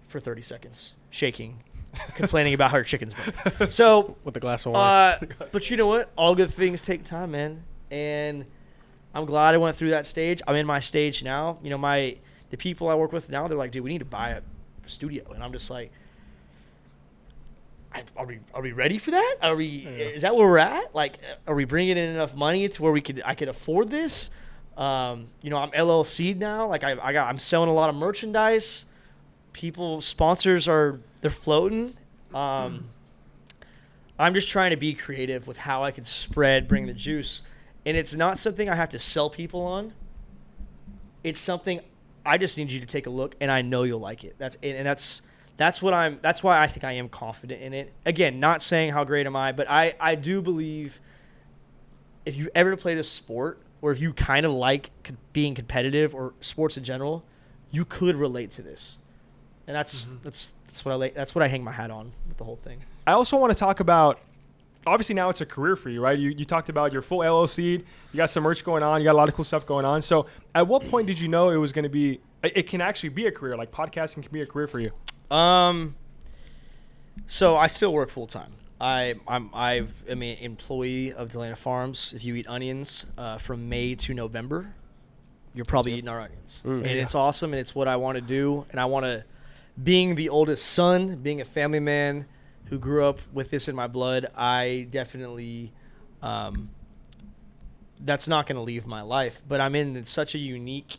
for 30 seconds, shaking, complaining about her chicken's burning. So With the glass of wine. but you know what? All good things take time, man. And I'm glad I went through that stage. I'm in my stage now. The people I work with now, they're like, dude, we need to buy a studio. And I'm just like, are we ready for that? Is that where we're at? Like, are we bringing in enough money to where I could afford this? I'm LLC'd now. Like I'm selling a lot of merchandise. Sponsors they're floating. I'm just trying to be creative with how I can bring the juice. And it's not something I have to sell people on. It's something I just need you to take a look, and I know you'll like it. That's why I think I am confident in it. Again, not saying how great am I, but I do believe if you ever played a sport or if you kind of like being competitive or sports in general, you could relate to this. And that's what I like. That's what I hang my hat on with the whole thing. I also want to talk about, obviously now it's a career for you, right? You talked about your full LLC. You got some merch going on. You got a lot of cool stuff going on. So at what point did you know it was going to be, it can actually be a career, like podcasting can be a career for you? So I still work full time. I'm an employee of Dalena Farms. If you eat onions from May to November, you're probably eating our onions. And it's awesome, and it's what I want to do. And I want to, being the oldest son, being a family man who grew up with this in my blood, I definitely, that's not going to leave my life. But I'm in such a unique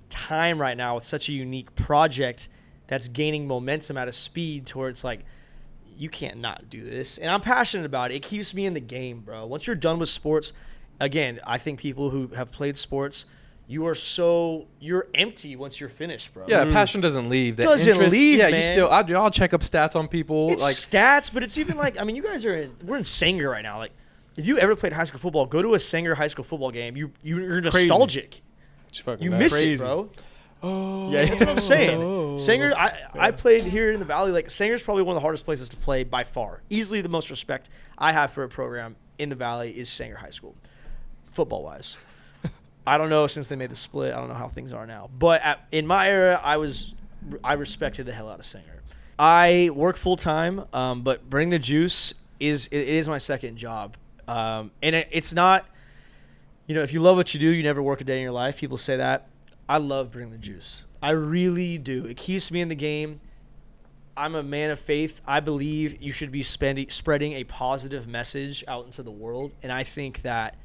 time right now with such a unique project that's gaining momentum at a speed towards like, you can't not do this. And I'm passionate about it. It keeps me in the game, bro. Once you're done with sports, again, I think people who have played sports, you're empty once you're finished, bro. Yeah, passion doesn't leave. The Doesn't interest, leave, yeah, man. you still. I'll check up stats on people. It's like stats, but it's even like, I mean, you guys we're in Sanger right now. Like, if you ever played high school football, go to a Sanger high school football game. You're nostalgic. Fucking You nuts. miss Crazy. it, bro. Oh, yeah. That's what I'm saying. Sanger, I played here in the Valley. Like, Sanger's probably one of the hardest places to play by far. Easily the most respect I have for a program in the Valley is Sanger High School, football-wise. I don't know since they made the split. I don't know how things are now. But in my era, I respected the hell out of Sanger. I work full-time, but Bring the Juice is my second job. And it's not, if you love what you do, you never work a day in your life. People say that. I love Bring the Juice. I really do. It keeps me in the game. I'm a man of faith. I believe you should be spreading a positive message out into the world. And I think that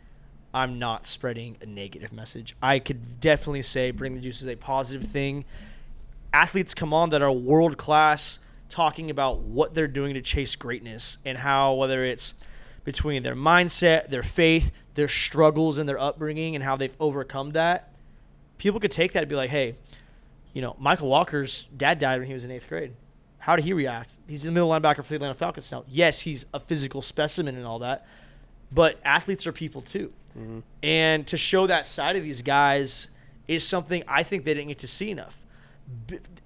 I'm not spreading a negative message. I could definitely say Bring the Juice is a positive thing. Athletes come on that are world class talking about what they're doing to chase greatness and how, whether it's between their mindset, their faith, their struggles and their upbringing and how they've overcome that. People could take that and be like, hey, Michael Walker's dad died when he was in 8th grade. How did he react? He's the middle linebacker for the Atlanta Falcons now. Yes, he's a physical specimen and all that, but athletes are people too. Mm-hmm. And to show that side of these guys is something I think they didn't get to see enough.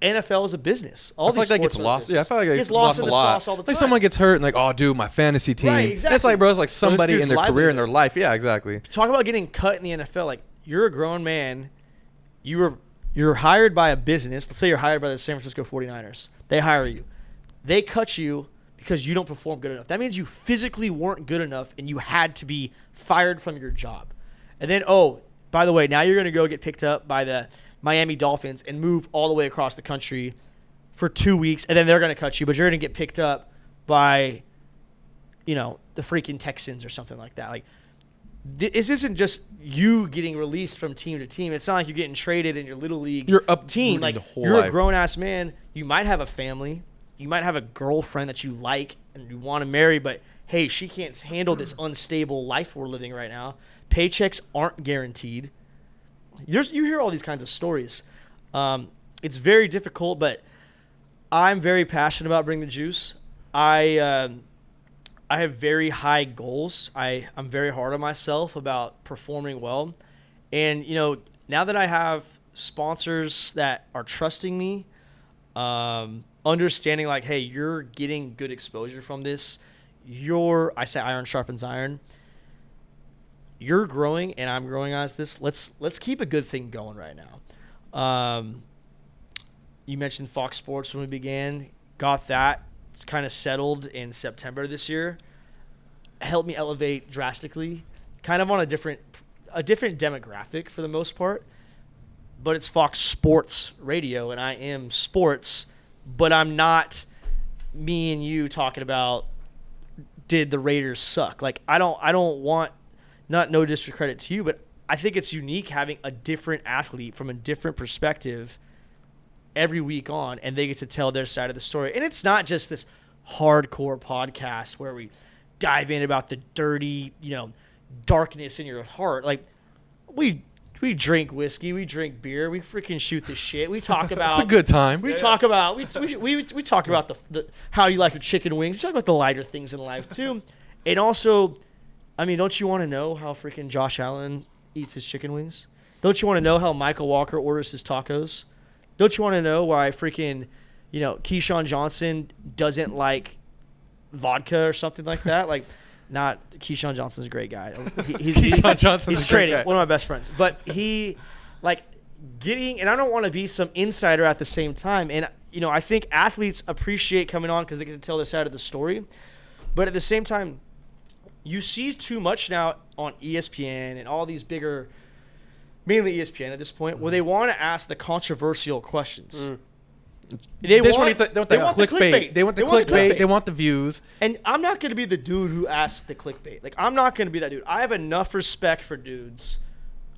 NFL is a business. I feel like that gets lost. Yeah, I feel like it gets lost in a the lot. sauce all the time. Like someone gets hurt and like, oh, dude, my fantasy team. Right, exactly. It's like, bro, it's like somebody dudes' in their career, in their livelihood. life. Yeah, exactly. Talk about getting cut in the NFL. Like, you're a grown man. You're hired by a business. Let's say you're hired by the San Francisco 49ers. They hire you. They cut you because you don't perform good enough. That means you physically weren't good enough and you had to be fired from your job. And then, oh, by the way, now you're going to go get picked up by the Miami Dolphins and move all the way across the country for 2 weeks, and then they're going to cut you, but you're going to get picked up by, the freaking Texans or something like that. Like, this isn't just you getting released from team to team. It's not like you're getting traded in your little league team. Like, you're a grown-ass man. You might have a family. You might have a girlfriend that you like and you want to marry, but, hey, she can't handle this unstable life we're living right now. Paychecks aren't guaranteed. You hear all these kinds of stories. It's very difficult, but I'm very passionate about Bring the Juice. I have very high goals. I'm very hard on myself about performing well. And, now that I have sponsors that are trusting me, understanding like, hey, you're getting good exposure from this. I say iron sharpens iron. You're growing and I'm growing as this. Let's keep a good thing going right now. You mentioned Fox Sports when we began. Got that. It's kind of settled in September this year. Helped me elevate drastically. Kind of on a different demographic for the most part. But it's Fox Sports Radio, and I am sports. But I'm not me and you talking about did the Raiders suck. Like I don't want, no discredit to you, but I think it's unique having a different athlete from a different perspective every week on, and they get to tell their side of the story. And it's not just this hardcore podcast where we dive in about the dirty, darkness in your heart. Like we we drink whiskey, we drink beer, we freaking shoot the shit. We talk about It's a good time. We talk about we talk about the how you like your chicken wings. We talk about the lighter things in life too. And also, I mean, don't you want to know how freaking Josh Allen eats his chicken wings? Don't you want to know how Michael Walker orders his tacos? Don't you want to know why freaking, Keyshawn Johnson doesn't like vodka or something like that? Like, not Keyshawn Johnson's a great guy. Keyshawn Johnson's he's a great trading, guy. one of my best friends. But he, and I don't want to be some insider at the same time. And, I think athletes appreciate coming on because they get to tell their side of the story. But at the same time, you see too much now on ESPN and all these bigger, mainly ESPN at this point, where they want to ask the controversial questions. They want the clickbait. They want the clickbait. They want the views. And I'm not going to be the dude who asks the clickbait. Like, I'm not going to be that dude. I have enough respect for dudes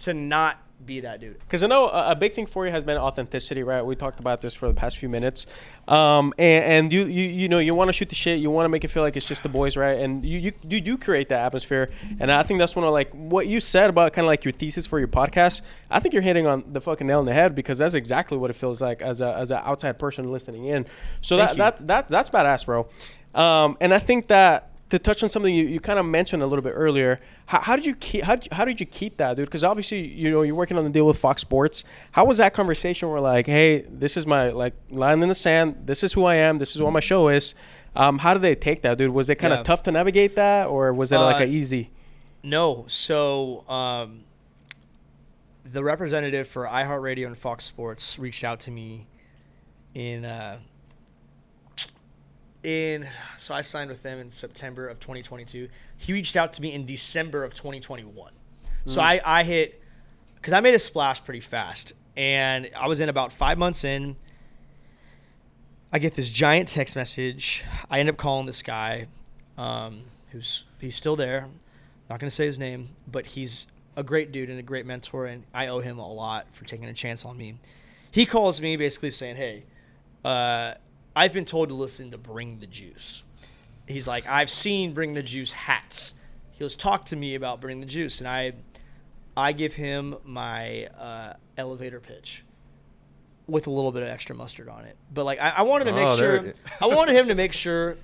to not be that dude. Because I know a big thing for you has been authenticity, right? We talked about this for the past few minutes, and you want to shoot the shit, you want to make it feel like it's just the boys, right? And you do create that atmosphere, and I think that's one of what you said about kind of like your thesis for your podcast. I think you're hitting on the fucking nail on the head because that's exactly what it feels like as an outside person listening in. So that's badass, bro. And I think that. To touch on something you kind of mentioned a little bit earlier, how did you keep that, dude? Because obviously you're working on the deal with Fox Sports. How was that conversation? Where like, hey, this is my line in the sand. This is who I am. This is what my show is. How did they take that, dude? Was it kind of tough to navigate that, or was it like easy? No. So the representative for iHeartRadio and Fox Sports reached out to me so I signed with them in September of 2022. He reached out to me in December of 2021. So I hit, because I made a splash pretty fast, and I was in about 5 months in. I get this giant text message. I end up calling this guy, he's still there. Not going to say his name, but he's a great dude and a great mentor, and I owe him a lot for taking a chance on me. He calls me basically saying, hey, I've been told to listen to Bring the Juice. He's like, I've seen Bring the Juice hats. He goes, talk to me about Bring the Juice. And I give him my elevator pitch with a little bit of extra mustard on it. But I wanted to make sure, I wanted him to make sure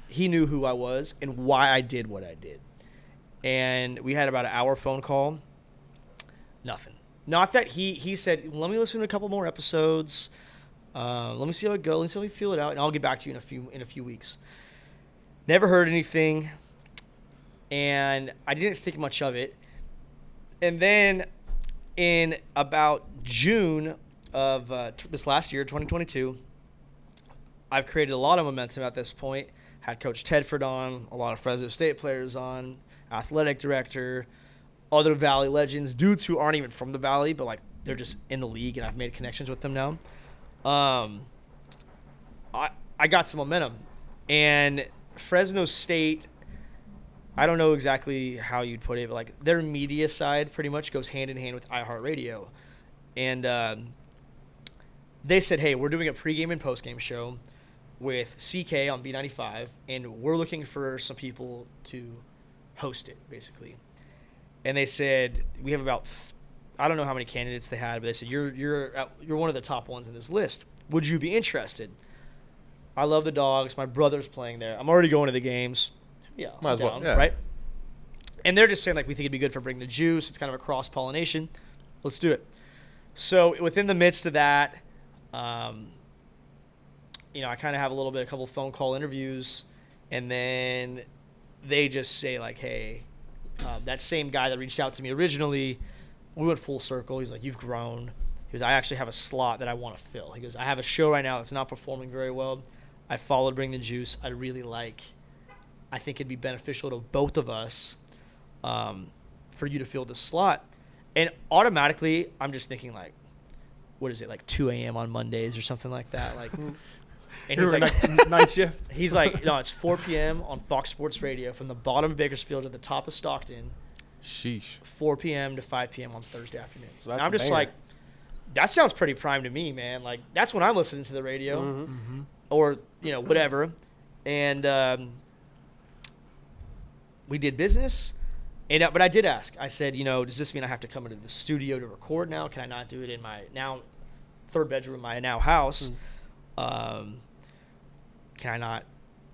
he knew who I was and why I did what I did. And we had about an hour phone call. Nothing. Not that he said, let me listen to a couple more episodes. Let me see how it goes. Let me see how we feel it out, and I'll get back to you in a few weeks. Never heard anything, and I didn't think much of it. And then in about June of this last year, 2022, I've created a lot of momentum at this point. Had Coach Tedford on, a lot of Fresno State players on, athletic director, other Valley legends, dudes who aren't even from the Valley, but they're just in the league, and I've made connections with them now. I got some momentum, and Fresno State, I don't know exactly how you'd put it, but their media side pretty much goes hand in hand with iHeartRadio. And they said, hey, we're doing a pregame and postgame show with CK on B95, and we're looking for some people to host it, basically. And they said, we have about I don't know how many candidates they had, but they said, you're one of the top ones in this list. Would you be interested? I love the Dogs. My brother's playing there. I'm already going to the games. Yeah, Might as well, yeah. Right? And they're just saying, we think it'd be good for Bring the Juice. It's kind of a cross-pollination. Let's do it. So within the midst of that, I kind of have a couple phone call interviews, and then they just say, hey, that same guy that reached out to me originally, we went full circle. He's like, you've grown. He goes, I actually have a slot that I want to fill. He goes, I have a show right now that's not performing very well. I followed Bring the Juice. I think it'd be beneficial to both of us for you to fill the slot. And automatically, I'm just thinking what is it, 2 a.m. on Mondays or something like that? And he's like, night shift. He's like, no, it's 4 p.m. on Fox Sports Radio from the bottom of Bakersfield to the top of Stockton. Sheesh. 4 p.m. to 5 p.m. on Thursday afternoon. So and I'm just that sounds pretty prime to me, man. That's when I'm listening to the radio or, whatever. And we did business. And but I did ask. I said, does this mean I have to come into the studio to record now? Can I not do it in my now third bedroom, my now house? Can I not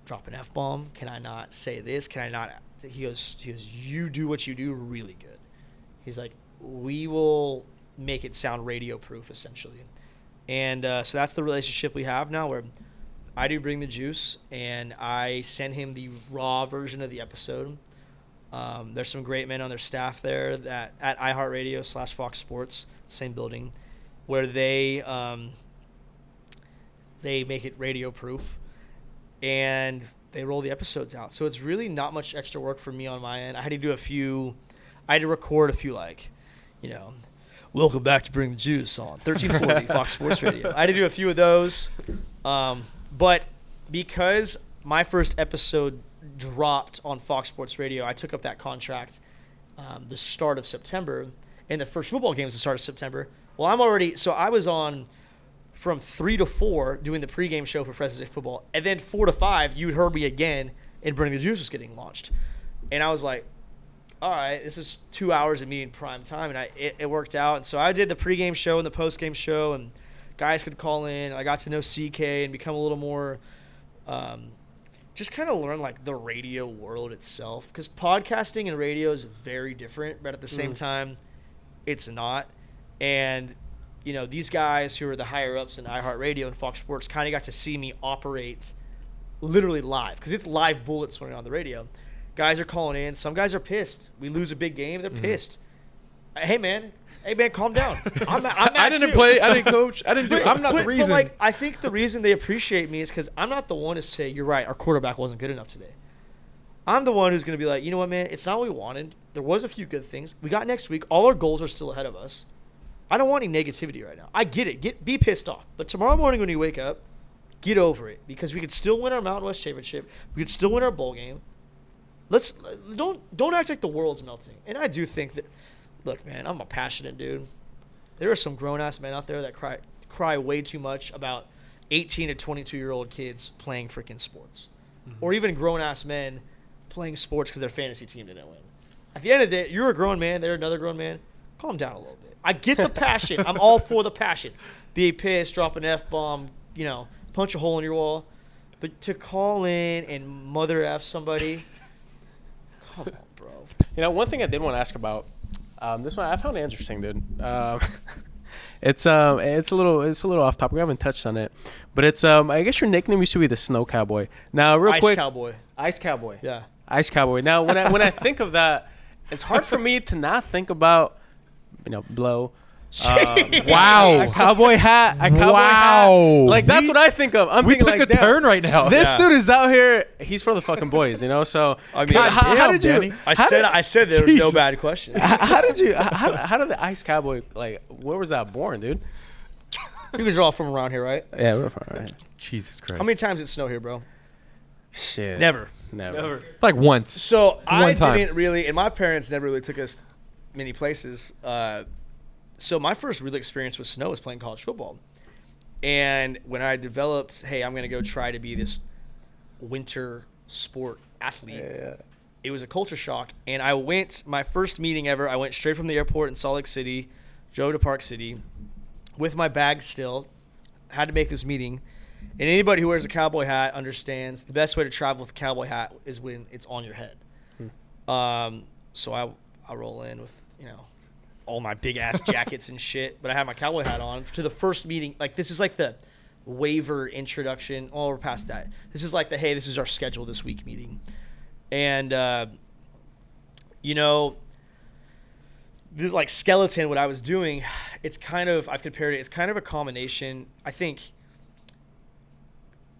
drop an F-bomb? Can I not say this? Can I not? He goes, you do what you do really good. He's like, we will make it sound radio proof, essentially. And so that's the relationship we have now, where I do bring the juice and I send him the raw version of the episode. There's some great men on their staff there that at iHeartRadio / Fox Sports, same building, where they make it radio proof and they roll the episodes out. So it's really not much extra work for me on my end. I had to record a few, welcome back to Bring the Juice on 1340 Fox Sports Radio. I had to do a few of those. But because my first episode dropped on Fox Sports Radio, I took up that contract the start of September, and the first football game was the start of September. Well, I was on from 3 to 4 doing the pregame show for Fresno State football, and then 4 to 5, you'd heard me again, and Bring the Juice was getting launched. And I was like, all right, this is 2 hours of me in prime time, and it worked out. And so I did the pregame show and the postgame show, and guys could call in. I got to know CK and become a little more just kind of learn the radio world itself, because podcasting and radio is very different, but at the same time it's not. And these guys who are the higher ups in iHeartRadio and Fox Sports kind of got to see me operate literally live, because it's live bullets when on the radio. Guys are calling in. Some guys are pissed. We lose a big game, they're pissed. Hey man, calm down. I'm I didn't play. I didn't coach. I didn't do. I'm not the reason. But I think the reason they appreciate me is because I'm not the one to say, you're right, our quarterback wasn't good enough today. I'm the one who's going to be like, you know what, man, it's not what we wanted. There was a few good things. We got next week. All our goals are still ahead of us. I don't want any negativity right now. I get it. Be pissed off. But tomorrow morning when you wake up, get over it, because we could still win our Mountain West Championship. We could still win our bowl game. Don't act like the world's melting. And I do think that, look, man, I'm a passionate dude. There are some grown-ass men out there that cry way too much about 18 to 22-year-old kids playing freaking sports. Or even grown-ass men playing sports because their fantasy team didn't win. At the end of the day, you're a grown man. They're another grown man. Calm down a little bit. I get the passion. I'm all for the passion. Be pissed, drop an F-bomb, punch a hole in your wall. But to call in and mother F somebody, come on, bro. One thing I did want to ask about, this one I found it interesting, dude. It's a little off topic. We haven't touched on it, but it's I guess your nickname used to be the Snow Cowboy. Now, real quick, Ice Cowboy. Yeah, Ice Cowboy. Now, when I think of that, it's hard for me to not think about blow. Wow. A cowboy hat. Like, that's what I think of. We took a turn right now. This dude is out here. He's for the fucking boys, So I mean, how did you? I said there was no bad question. How did the Ice Cowboy, where was that born, dude? You guys are all from around here, right? Yeah, we're from around here. Jesus Christ. How many times did it snow here, bro? Shit. Never. Like once. So I time. didn't really, and my parents never really took us many places. So my first real experience with snow was playing college football. And when I developed, hey, I'm going to go try to be this winter sport athlete, it was a culture shock. And I went, my first meeting ever, I went straight from the airport in Salt Lake City, drove to Park City, with my bag still, had to make this meeting. And anybody who wears a cowboy hat understands the best way to travel with a cowboy hat is when it's on your head. So I roll in with, all my big ass jackets and shit, but I had my cowboy hat on to the first meeting. This is the waiver introduction. Oh, we're past that. This is the, hey, this is our schedule this week meeting. And, this skeleton, what I was doing, it's kind of, I've compared it, it's kind of a combination, I think,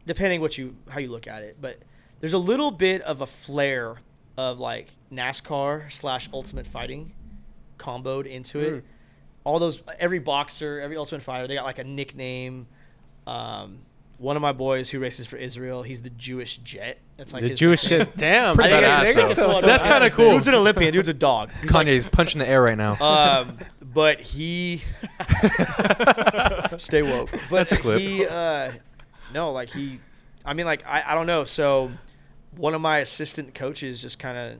depending how you look at it, but there's a little bit of a flair of NASCAR / Ultimate Fighting comboed into it. All those, every boxer, every Ultimate Fighter, they got a nickname. One of my boys who races for Israel, he's the Jewish Jet. That's the Jewish Jet. Damn, that's kind of cool. Dude's an Olympian. Dude's a dog. Kanye's punching the air right now. But he stay woke. But that's a clip. I don't know. So one of my assistant coaches just kind of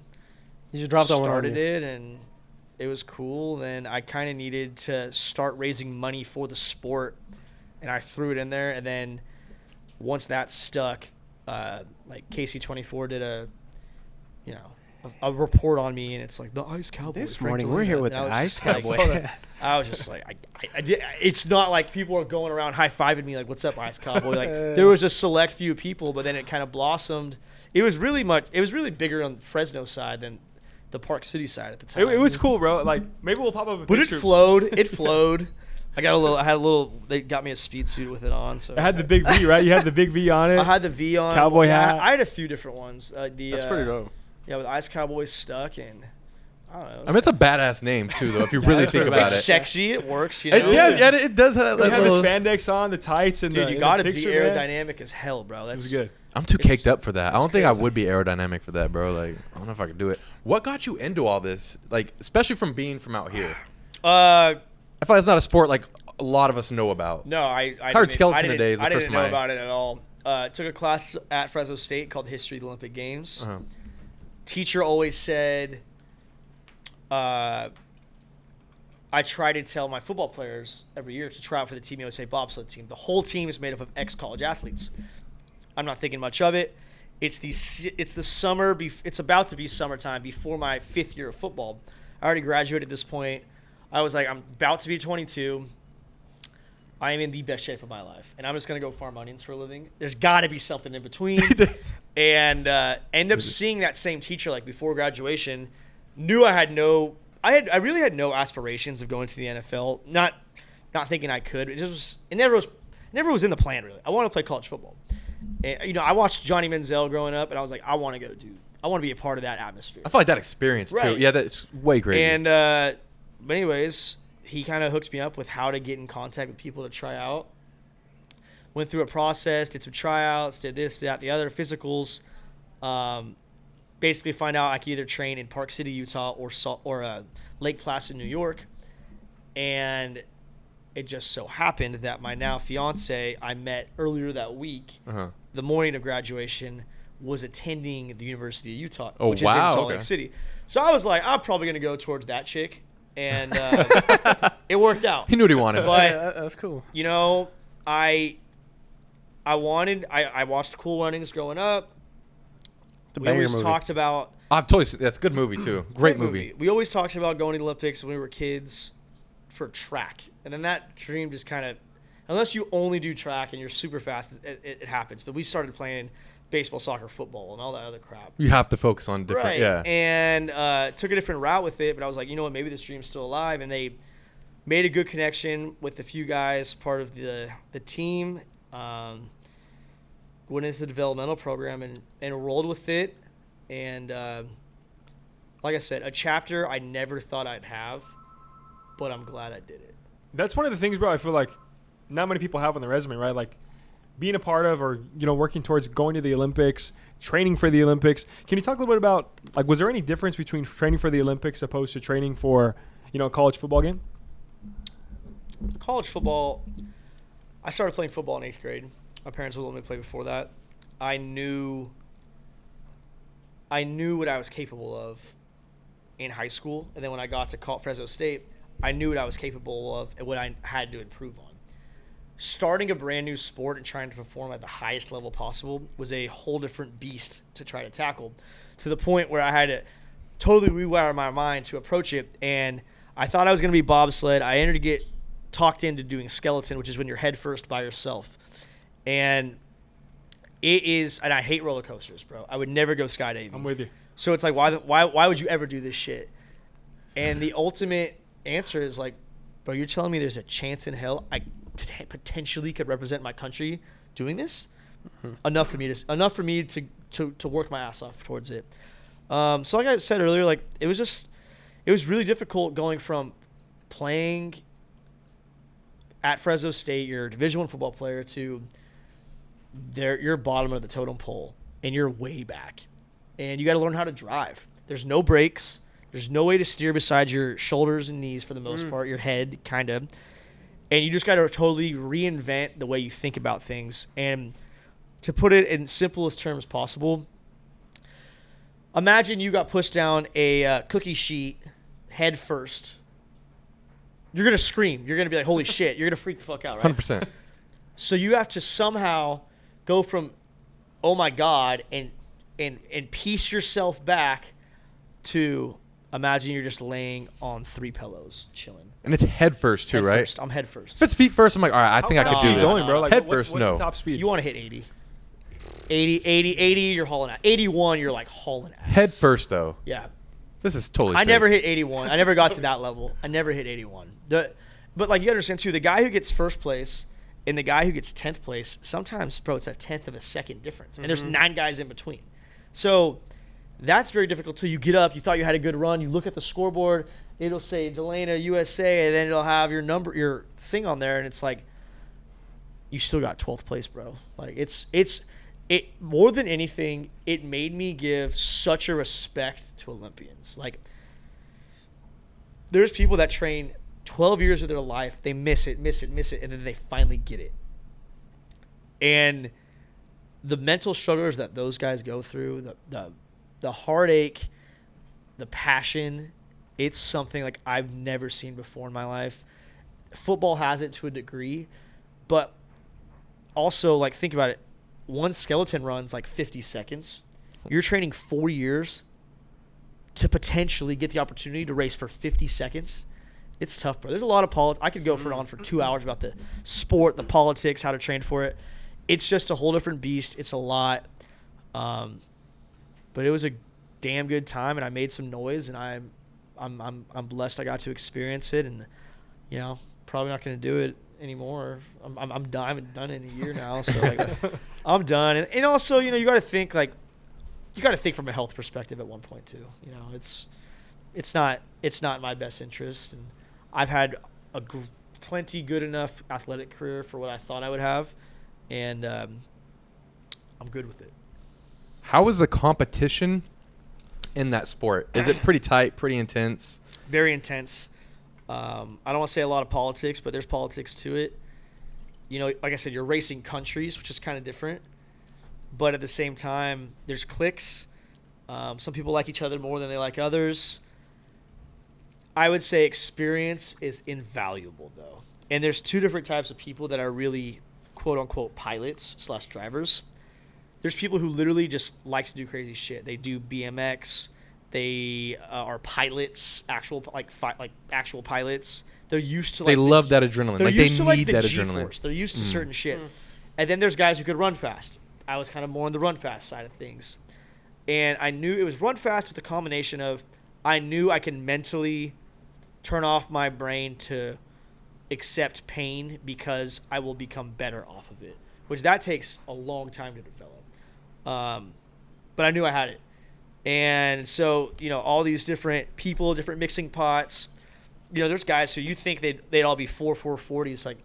You just dropped that one on started you. it, and it was cool. Then I kind of needed to start raising money for the sport, and I threw it in there. And then once that stuck, like KC24 did a report on me, and it's like the Ice Cowboy. This Frank morning we're Dalena. here with And I the was Ice just like- Cowboy. I was just like, I did. It's not like people are going around high fiving me like, "What's up, Ice Cowboy?" Like there was a select few people, but then it kind of blossomed. It was really bigger on the Fresno side than the Park City side at the time. It was cool, bro. Like maybe we'll pop up a but picture. it flowed. It flowed. I had a little. They got me a speed suit with it on. So It had the big V, right? You had the big V on it. I had the V on. Cowboy Yeah, hat. I had a few different ones. That's pretty dope. Yeah, with Ice Cowboy stuck, and I don't know. I mean, it's a badass name too, though. If you really that's think pretty about it's it. sexy. It works. You know. It does have You that had little. the spandex on, the tights, and Dude, the, you in got to the be picture, man. aerodynamic as hell, bro. It That's was good. I'm too it's- caked up for that. I it's don't think I crazy. would be aerodynamic for that, bro. Like, I don't know if I could do it. What got you into all this? Like, especially from being from out here. I feel like it's not a sport like a lot of us know about. No, I Heard didn't- skeleton I didn't- today is the I first didn't know time about it at all. Took a class at Fresno State called History of the Olympic Games. Uh-huh. Teacher always said, I try to tell my football players every year to try out for the Team USA bobsled team. The whole team is made up of ex-college athletes. I'm not thinking much of it. It's the summer. It's about to be summertime before my 5th year of football. I already graduated at this point. I was like, I'm about to be 22. I am in the best shape of my life, and I'm just gonna go farm onions for a living. There's got to be something in between, and end up seeing that same teacher like before graduation. Knew I really had no aspirations of going to the NFL. Not thinking I could. It never was in the plan really. I wanted to play college football. And, I watched Johnny Manziel growing up, and I was like, I want to go, dude. I want to be a part of that atmosphere. I feel like that experience too. Right. Yeah, that's way crazy. And but anyways, he kind of hooks me up with how to get in contact with people to try out. Went through a process, did some tryouts, did this, that, the other, physicals. Basically, find out I could either train in Park City, Utah, or Lake Placid, New York. And it just so happened that my now fiance I met earlier that week, the morning of graduation, was attending the University of Utah, Oh, which is wow, in Salt okay. Lake City. So I was like, I'm probably going to go towards that chick. And it worked out. he knew what he wanted. But Yeah, that's cool. I watched Cool Runnings growing up. The We banger always movie. talked about I've totally seen, that's a good movie too. Great movie. We always talked about going to the Olympics when we were kids for track, and then that dream just kind of, unless you only do track and you're super fast, it happens. But we started playing baseball, soccer, football, and all that other crap. You have to focus on different. Right. Yeah. And took a different route with it, but I was like, you know what, maybe this dream's still alive. And they made a good connection with a few guys, part of the team. Went into the developmental program and enrolled with it. And like I said, a chapter I never thought I'd have, but I'm glad I did it. That's one of the things, bro. I feel like not many people have on their resume, right? Like being a part of, or working towards going to the Olympics, training for the Olympics. Can you talk a little bit about, like, was there any difference between training for the Olympics opposed to training for, a college football game? College football, I started playing football in 8th grade. My parents would let me play before that. I knew what I was capable of in high school, and then when I got to Fresno State, I knew what I was capable of and what I had to improve on. Starting a brand new sport and trying to perform at the highest level possible was a whole different beast to try to tackle, to the point where I had to totally rewire my mind to approach it. And I thought I was going to be bobsled. I ended to get talked into doing skeleton, which is when you're head first by yourself. And it is, and I hate roller coasters, bro. I would never go skydiving. I'm with you. So it's like, why would you ever do this shit? And the ultimate answer is like, bro, you're telling me there's a chance in hell I potentially could represent my country doing this? Enough for me to work my ass off towards it. So like I said earlier, like it was really difficult going from playing at Fresno State, you're a Division I football player, to you're bottom of the totem pole and you're way back. And you got to learn how to drive. There's no brakes. There's no way to steer besides your shoulders and knees for the most part, your head, kind of. And you just got to totally reinvent the way you think about things. And to put it in simplest terms possible, Imagine you got pushed down a cookie sheet head first. You're going to scream. You're going to be like, holy shit. You're going to freak the fuck out, right? 100%. So you have to somehow go from, oh my God, and piece yourself back to imagine you're just laying on 3 pillows, chilling. And it's head first too, Head right? first. I'm head first. If it's feet first, I'm like, all right, I think I could do this. Going, bro? Like, Head what's first, what's no. the top speed? You want to hit 80. 80, you're hauling out. 81, you're like hauling ass. Head first, though. Yeah. This is totally I safe. never hit 81. I never got to that level. I never hit 81. But like you understand too, the guy who gets first place and the guy who gets 10th place, sometimes, bro, it's a 10th of a second difference. And there's 9 guys in between. So that's very difficult till you get up. You thought you had a good run. You look at the scoreboard. It'll say Dalena, USA, and then it'll have your number, your thing on there. And it's like, you still got 12th place, bro. Like it more than anything, it made me give such a respect to Olympians. Like, there's people that train 12 years of their life, they miss it, and then they finally get it. And the mental struggles that those guys go through, the heartache, the passion, it's something like I've never seen before in my life. Football has it to a degree, but also, like, think about it. One skeleton runs like 50 seconds. You're training 4 years to potentially get the opportunity to race for 50 seconds. It's tough, bro. There's a lot of politics. I could go on for 2 hours about the sport, the politics, how to train for it. It's just a whole different beast. It's a lot. But it was a damn good time, and I made some noise, and I'm blessed I got to experience it, and probably not going to do it anymore. I'm done. I haven't done it in a year now, so like I'm done. And also, you got to think from a health perspective at one point too. It's not in my best interest, and I've had a plenty good enough athletic career for what I thought I would have, and I'm good with it. How is the competition in that sport? Is it pretty tight, pretty intense? Very intense. I don't want to say a lot of politics, but there's politics to it. Like I said, you're racing countries, which is kind of different. But at the same time, there's cliques. Some people like each other more than they like others. I would say experience is invaluable, though. And there's 2 different types of people that are really, quote-unquote, pilots/drivers. There's people who literally just like to do crazy shit. They do BMX. They are pilots, actual pilots. They're used to. They love that adrenaline. They're Like, used they to, like, need the that G-force. adrenaline. They're used to certain shit. And then there's guys who could run fast. I was kind of more on the run fast side of things. And I knew it was run fast with a combination of I knew I can mentally turn off my brain to accept pain because I will become better off of it, which that takes a long time to develop. But I knew I had it. And so, all these different people, different mixing pots, there's guys who you think they'd all be 440s. Like,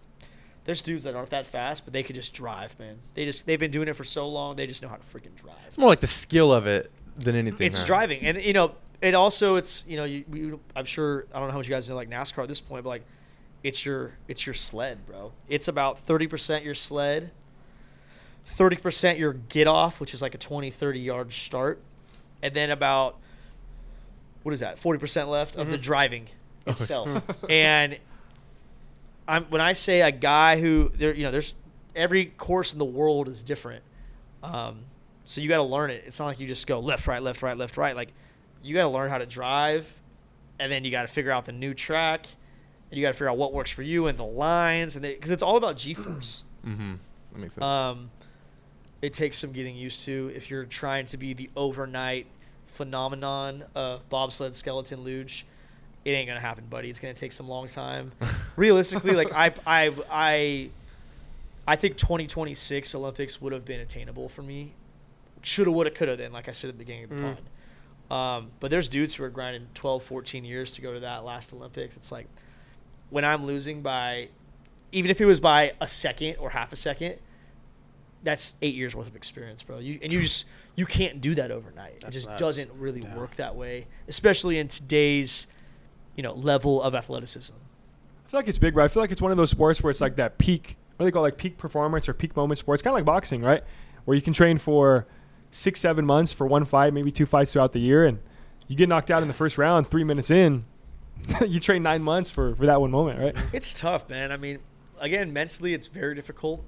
there's dudes that aren't that fast, but they could just drive, man. They've been doing it for so long, they just know how to freaking drive. It's more like the skill of it than anything. It's driving. And, it also, I'm sure, I don't know how much you guys know, like, NASCAR at this point, but, like, it's your sled, bro. It's about 30% your sled, 30% your get off, which is like a 20, 30 yard start. And then about, 40% left of the driving itself. And when I say a guy who, there's every course in the world is different. So you got to learn it. It's not like you just go left, right, left, right, left, right. Like, you got to learn how to drive, and then you got to figure out the new track, and you got to figure out what works for you and the lines, and because it's all about G-force. Mm-hmm. That makes sense. It takes some getting used to if you're trying to be the overnight phenomenon of bobsled skeleton luge. It ain't gonna happen, buddy. It's gonna take some long time. Realistically, like I think 2026 Olympics would have been attainable for me. Shoulda, woulda, coulda. Then, like I said at the beginning of the pod. But there's dudes who are grinding 12, 14 years to go to that last Olympics. It's like when I'm losing by, even if it was by a second or half a second, that's 8 years worth of experience, bro. You can't do that overnight. It just doesn't really work that way, especially in today's, level of athleticism. I feel like it's big, bro. I feel like it's one of those sports where it's like that peak, what do they call it, like peak performance or peak moment sports, kind of like boxing, right? Where you can train for 6-7 months for one fight, maybe 2 fights throughout the year, and you get knocked out in the first round 3 minutes in. You train 9 months for that one moment, right? It's tough, man. I mean, again, mentally, it's very difficult.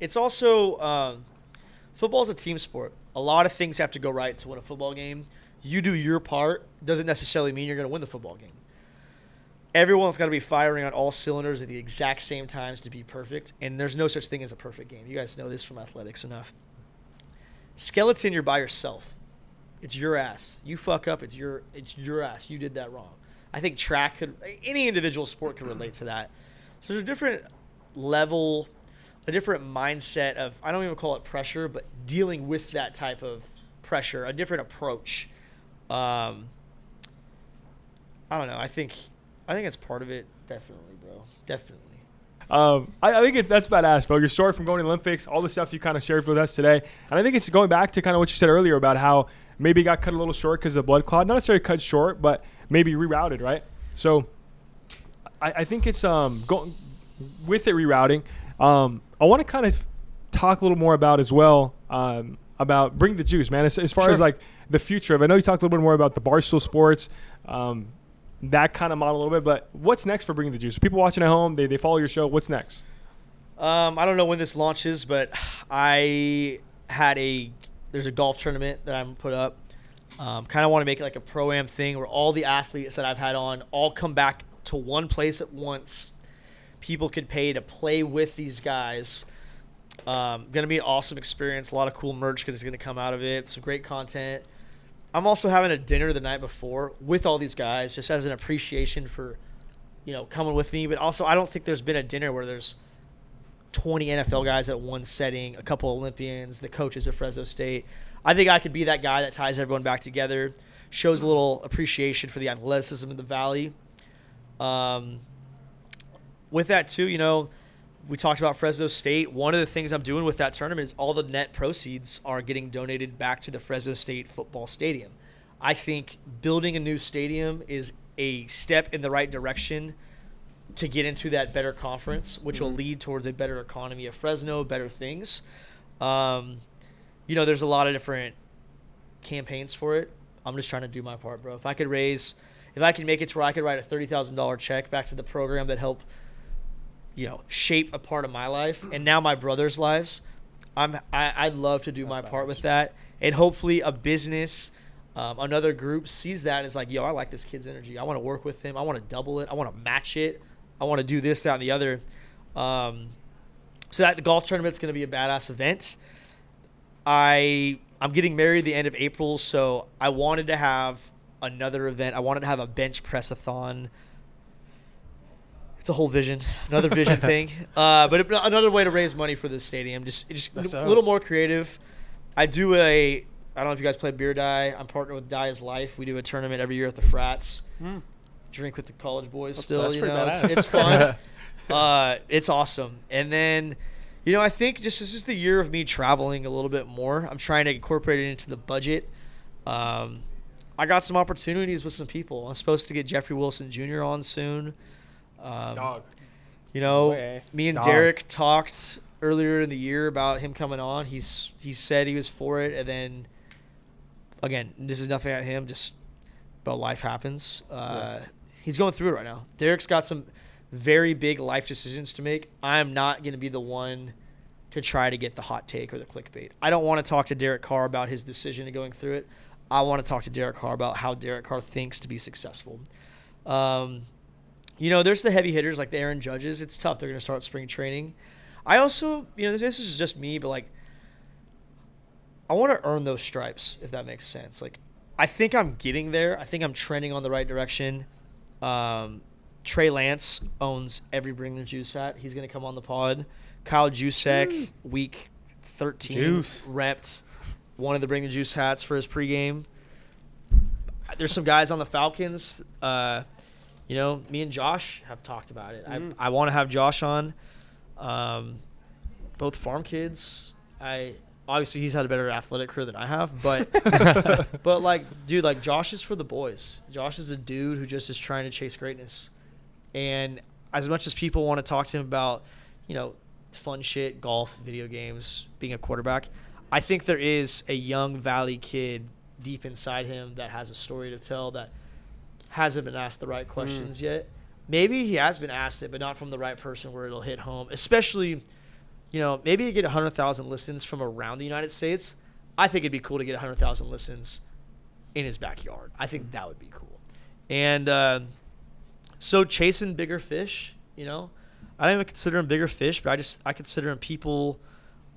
It's also football's a team sport. A lot of things have to go right to win a football game. You do your part doesn't necessarily mean you're going to win the football game. Everyone's got to be firing on all cylinders at the exact same times to be perfect, and there's no such thing as a perfect game. You guys know this from athletics enough. Skeleton, you're by yourself. It's your ass. You fuck up, it's your ass. You did that wrong. I think track any individual sport could relate to that. So there's a different level, a different mindset of, I don't even call it pressure, but dealing with that type of pressure, a different approach. I don't know. I think it's part of it. Definitely, bro. Definitely. I think that's badass, bro. Your story from going to the Olympics, all the stuff you kind of shared with us today. And I think it's going back to kind of what you said earlier about how maybe it got cut a little short because of the blood clot. Not necessarily cut short, but maybe rerouted, right? So I think it's going with it rerouting. I want to kind of talk a little more about as well about Bring the Juice, man. As far as like the future of it. I know you talked a little bit more about the Barstool Sports, that kind of model a little bit, but what's next for Bring the Juice? People watching at home, they follow your show. What's next? I don't know when this launches, but there's a golf tournament that I'm put up. Kind of want to make it like a pro-am thing where all the athletes that I've had on all come back to one place at once. People could pay to play with these guys. Going to be an awesome experience. A lot of cool merch is going to come out of it. Some great content. I'm also having a dinner the night before with all these guys just as an appreciation for, coming with me. But also I don't think there's been a dinner where there's 20 NFL guys at one setting, a couple Olympians, the coaches at Fresno State. I think I could be that guy that ties everyone back together, shows a little appreciation for the athleticism of the Valley. With that too, we talked about Fresno State. One of the things I'm doing with that tournament is all the net proceeds are getting donated back to the Fresno State football stadium. I think building a new stadium is a step in the right direction to get into that better conference, which will lead towards a better economy of Fresno, better things. There's a lot of different campaigns for it. I'm just trying to do my part, bro. If I can make it to where I could write a $30,000 check back to the program that helped, shape a part of my life and now my brother's lives, I'd love to do my part with that. And hopefully a business, another group sees that and is like, yo, I like this kid's energy. I want to work with him. I want to double it. I want to match it. I want to do this, that, and the other. So that the golf tournament's going to be a badass event. I'm getting married the end of April, so I wanted to have another event. I wanted to have a bench press-a-thon. It's a whole vision, another vision thing. But another way to raise money for the stadium, just a little more creative. I don't know if you guys play Beer Die. I'm partnered with Die is Life. We do a tournament every year at the frats. Drink with the college boys still, it's fun. It's awesome. And then, I think this is the year of me traveling a little bit more. I'm trying to incorporate it into the budget. I got some opportunities with some people. I'm supposed to get Jeffrey Wilson Jr. on soon. Dog. Me and Derek talked earlier in the year about him coming on. He said he was for it, and then again, this is nothing at him, just about life happens. He's going through it right now. Derek's got some very big life decisions to make. I'm not going to be the one to try to get the hot take or the clickbait. I don't want to talk to Derek Carr about his decision of going through it. I want to talk to Derek Carr about how Derek Carr thinks to be successful. There's the heavy hitters like the Aaron Judges. It's tough. They're going to start spring training. I also, this is just me, but I want to earn those stripes, if that makes sense. I think I'm getting there. I think I'm trending on the right direction. Trey Lance owns every Bring the Juice hat. He's going to come on the pod. Kyle Jusek, week 13, repped one of the Bring the Juice hats for his pregame. There's some guys on the Falcons. Me and Josh have talked about it. I want to have Josh on. Both farm kids. Obviously he's had a better athletic career than I have, but dude, Josh is for the boys. Josh is a dude who just is trying to chase greatness. And as much as people want to talk to him about, fun shit, golf, video games, being a quarterback, I think there is a young Valley kid deep inside him that has a story to tell that hasn't been asked the right questions yet. Maybe he has been asked it, but not from the right person where it'll hit home. Especially, maybe you get 100,000 listens from around the United States. I think it'd be cool to get 100,000 listens in his backyard. I think that would be cool. And so chasing bigger fish, I don't even consider them bigger fish, but I consider them people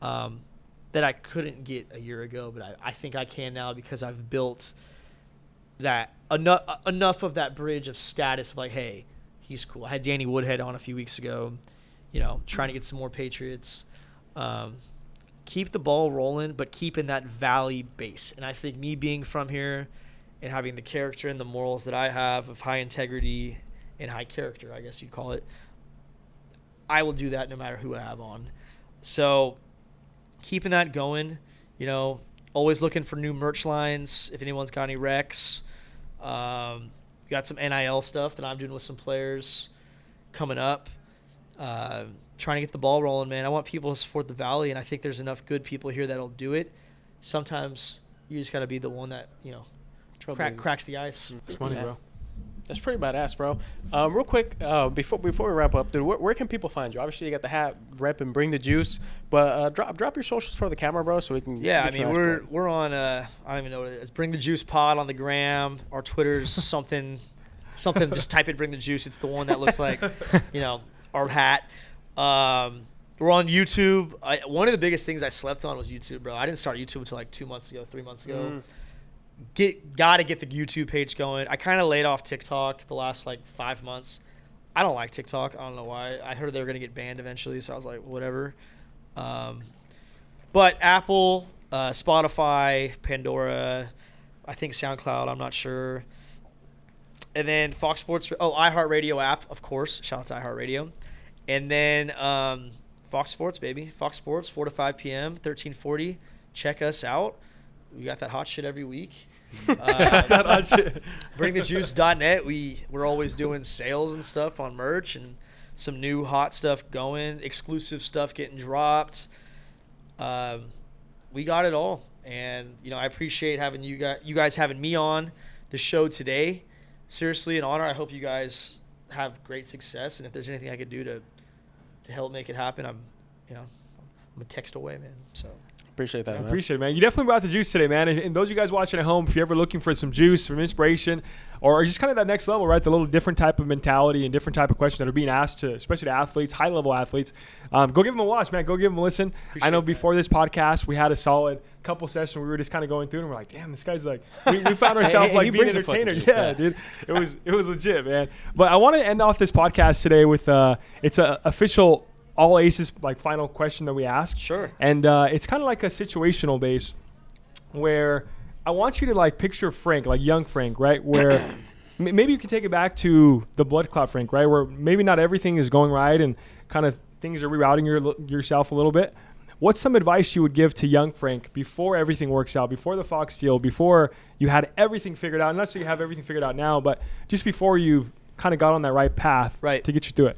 that I couldn't get a year ago, but I think I can now because I've built that enough of that bridge of status of like, hey, he's cool. I had Danny Woodhead on a few weeks ago, trying to get some more Patriots. Keep the ball rolling, but keeping that Valley base. And I think me being from here and having the character and the morals that I have of high integrity and high character, I guess you'd call it, I will do that no matter who I have on. So keeping that going, always looking for new merch lines. If anyone's got any recs, got some NIL stuff that I'm doing with some players coming up. Trying to get the ball rolling, man. I want people to support the Valley, and I think there's enough good people here that'll do it. Sometimes you just got to be the one that, cracks the ice. It's money, bro. That's pretty badass, bro. Real quick, before we wrap up, dude, where can people find you? Obviously, you got the hat, rep, and bring the juice. But drop your socials for the camera, bro, so we can. Yeah, I mean, we're on. I don't even know what it is. Bring the Juice Pod on the gram. Our Twitter's something. Just type it. Bring the Juice. It's the one that looks like, our hat. We're on YouTube. One of the biggest things I slept on was YouTube, bro. I didn't start YouTube until like 3 months ago. Got to get the YouTube page going. I kind of laid off TikTok the last like 5 months. I don't like TikTok. I don't know why. I heard they were going to get banned eventually, so I was like, whatever. But Apple, Spotify, Pandora, I think SoundCloud, I'm not sure. And then Fox Sports, iHeartRadio app, of course. Shout out to iHeartRadio. And then Fox Sports, baby. Fox Sports, 4 to 5 p.m., 1340. Check us out. We got that hot shit every week. BringTheJuice.net. We're always doing sales and stuff on merch and some new hot stuff going, exclusive stuff getting dropped. We got it all. And, I appreciate having you guys having me on the show today. Seriously, an honor. I hope you guys have great success. And if there's anything I could do to help make it happen, I'm a text away, man. So appreciate that. I appreciate it, man. You definitely brought the juice today, man. And those of you guys watching at home, if you're ever looking for some juice, some inspiration, or just kind of that next level, right? The little different type of mentality and different type of questions that are being asked to, especially to athletes, high-level athletes, go give them a watch, man. Go give them a listen. I know before this podcast, we had a solid couple sessions. We were just kind of going through, and we're like, damn, this guy's like, we found ourselves like being entertainer. Yeah, dude, it was legit, man. But I want to end off this podcast today with it's an official all aces like final question that we ask. Sure. And it's kind of like a situational base where I want you to like picture Frank, like young Frank, right? Where maybe you can take it back to the blood clot Frank, right? Where maybe not everything is going right and kind of things are rerouting yourself a little bit. What's some advice you would give to young Frank before everything works out, before the Fox deal, before you had everything figured out? Not so you have everything figured out now, but just before you've kind of got on that right path to get you through it.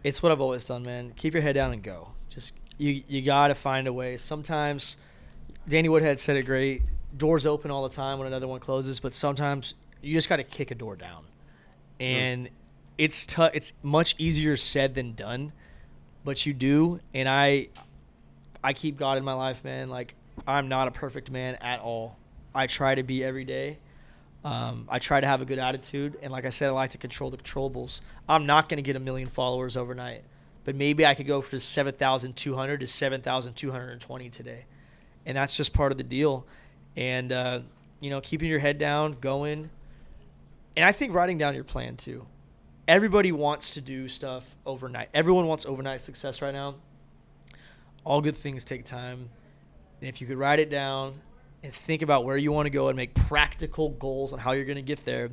It's what I've always done, man. Keep your head down and go. Just you got to find a way. Sometimes Danny Woodhead said it great. Doors open all the time when another one closes, but sometimes you just got to kick a door down. And it's much easier said than done, but you do. And I keep God in my life, man. Like, I'm not a perfect man at all. I try to be every day. I try to have a good attitude, and like I said, I like to control the controllables. I'm not going to get 1 million followers overnight, but maybe I could go from 7,200 to 7,220 today, and that's just part of the deal. And keeping your head down, going, and I think writing down your plan too. Everybody wants to do stuff overnight. Everyone wants overnight success right now. All good things take time, and if you could write it down and think about where you want to go and make practical goals on how you're going to get there,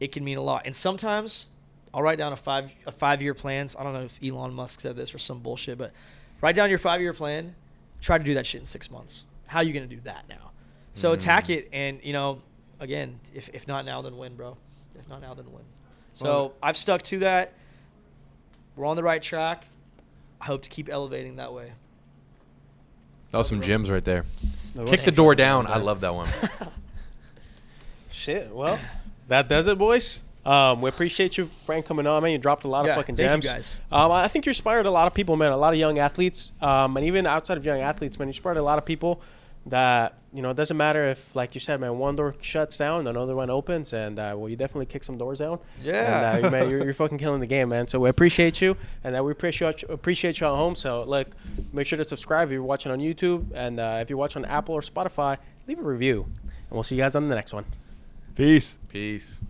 it can mean a lot. And sometimes I'll write down a 5-year plans. I don't know if Elon Musk said this or some bullshit, but write down your 5-year plan. Try to do that shit in 6 months. How are you going to do that now? So attack it, and again, if not now, then when, bro? If not now, then when? So I've stuck to that. We're on the right track. I hope to keep elevating that way. That was some gems right there. Kick the door down. I love that one. Shit. Well, that does it, boys. We appreciate you, Frank, coming on, man. You dropped a lot of fucking gems. Thank you, guys. I think you inspired a lot of people, man. A lot of young athletes, and even outside of young athletes, man, you inspired a lot of people that, you know, it doesn't matter if, like you said, man, one door shuts down, another one opens, and well, you definitely kick some doors down. Yeah. And, man, you're fucking killing the game, man. So we appreciate you, and we appreciate you at home. So, look, make sure to subscribe if you're watching on YouTube, and if you're watching on Apple or Spotify, leave a review, and we'll see you guys on the next one. Peace. Peace.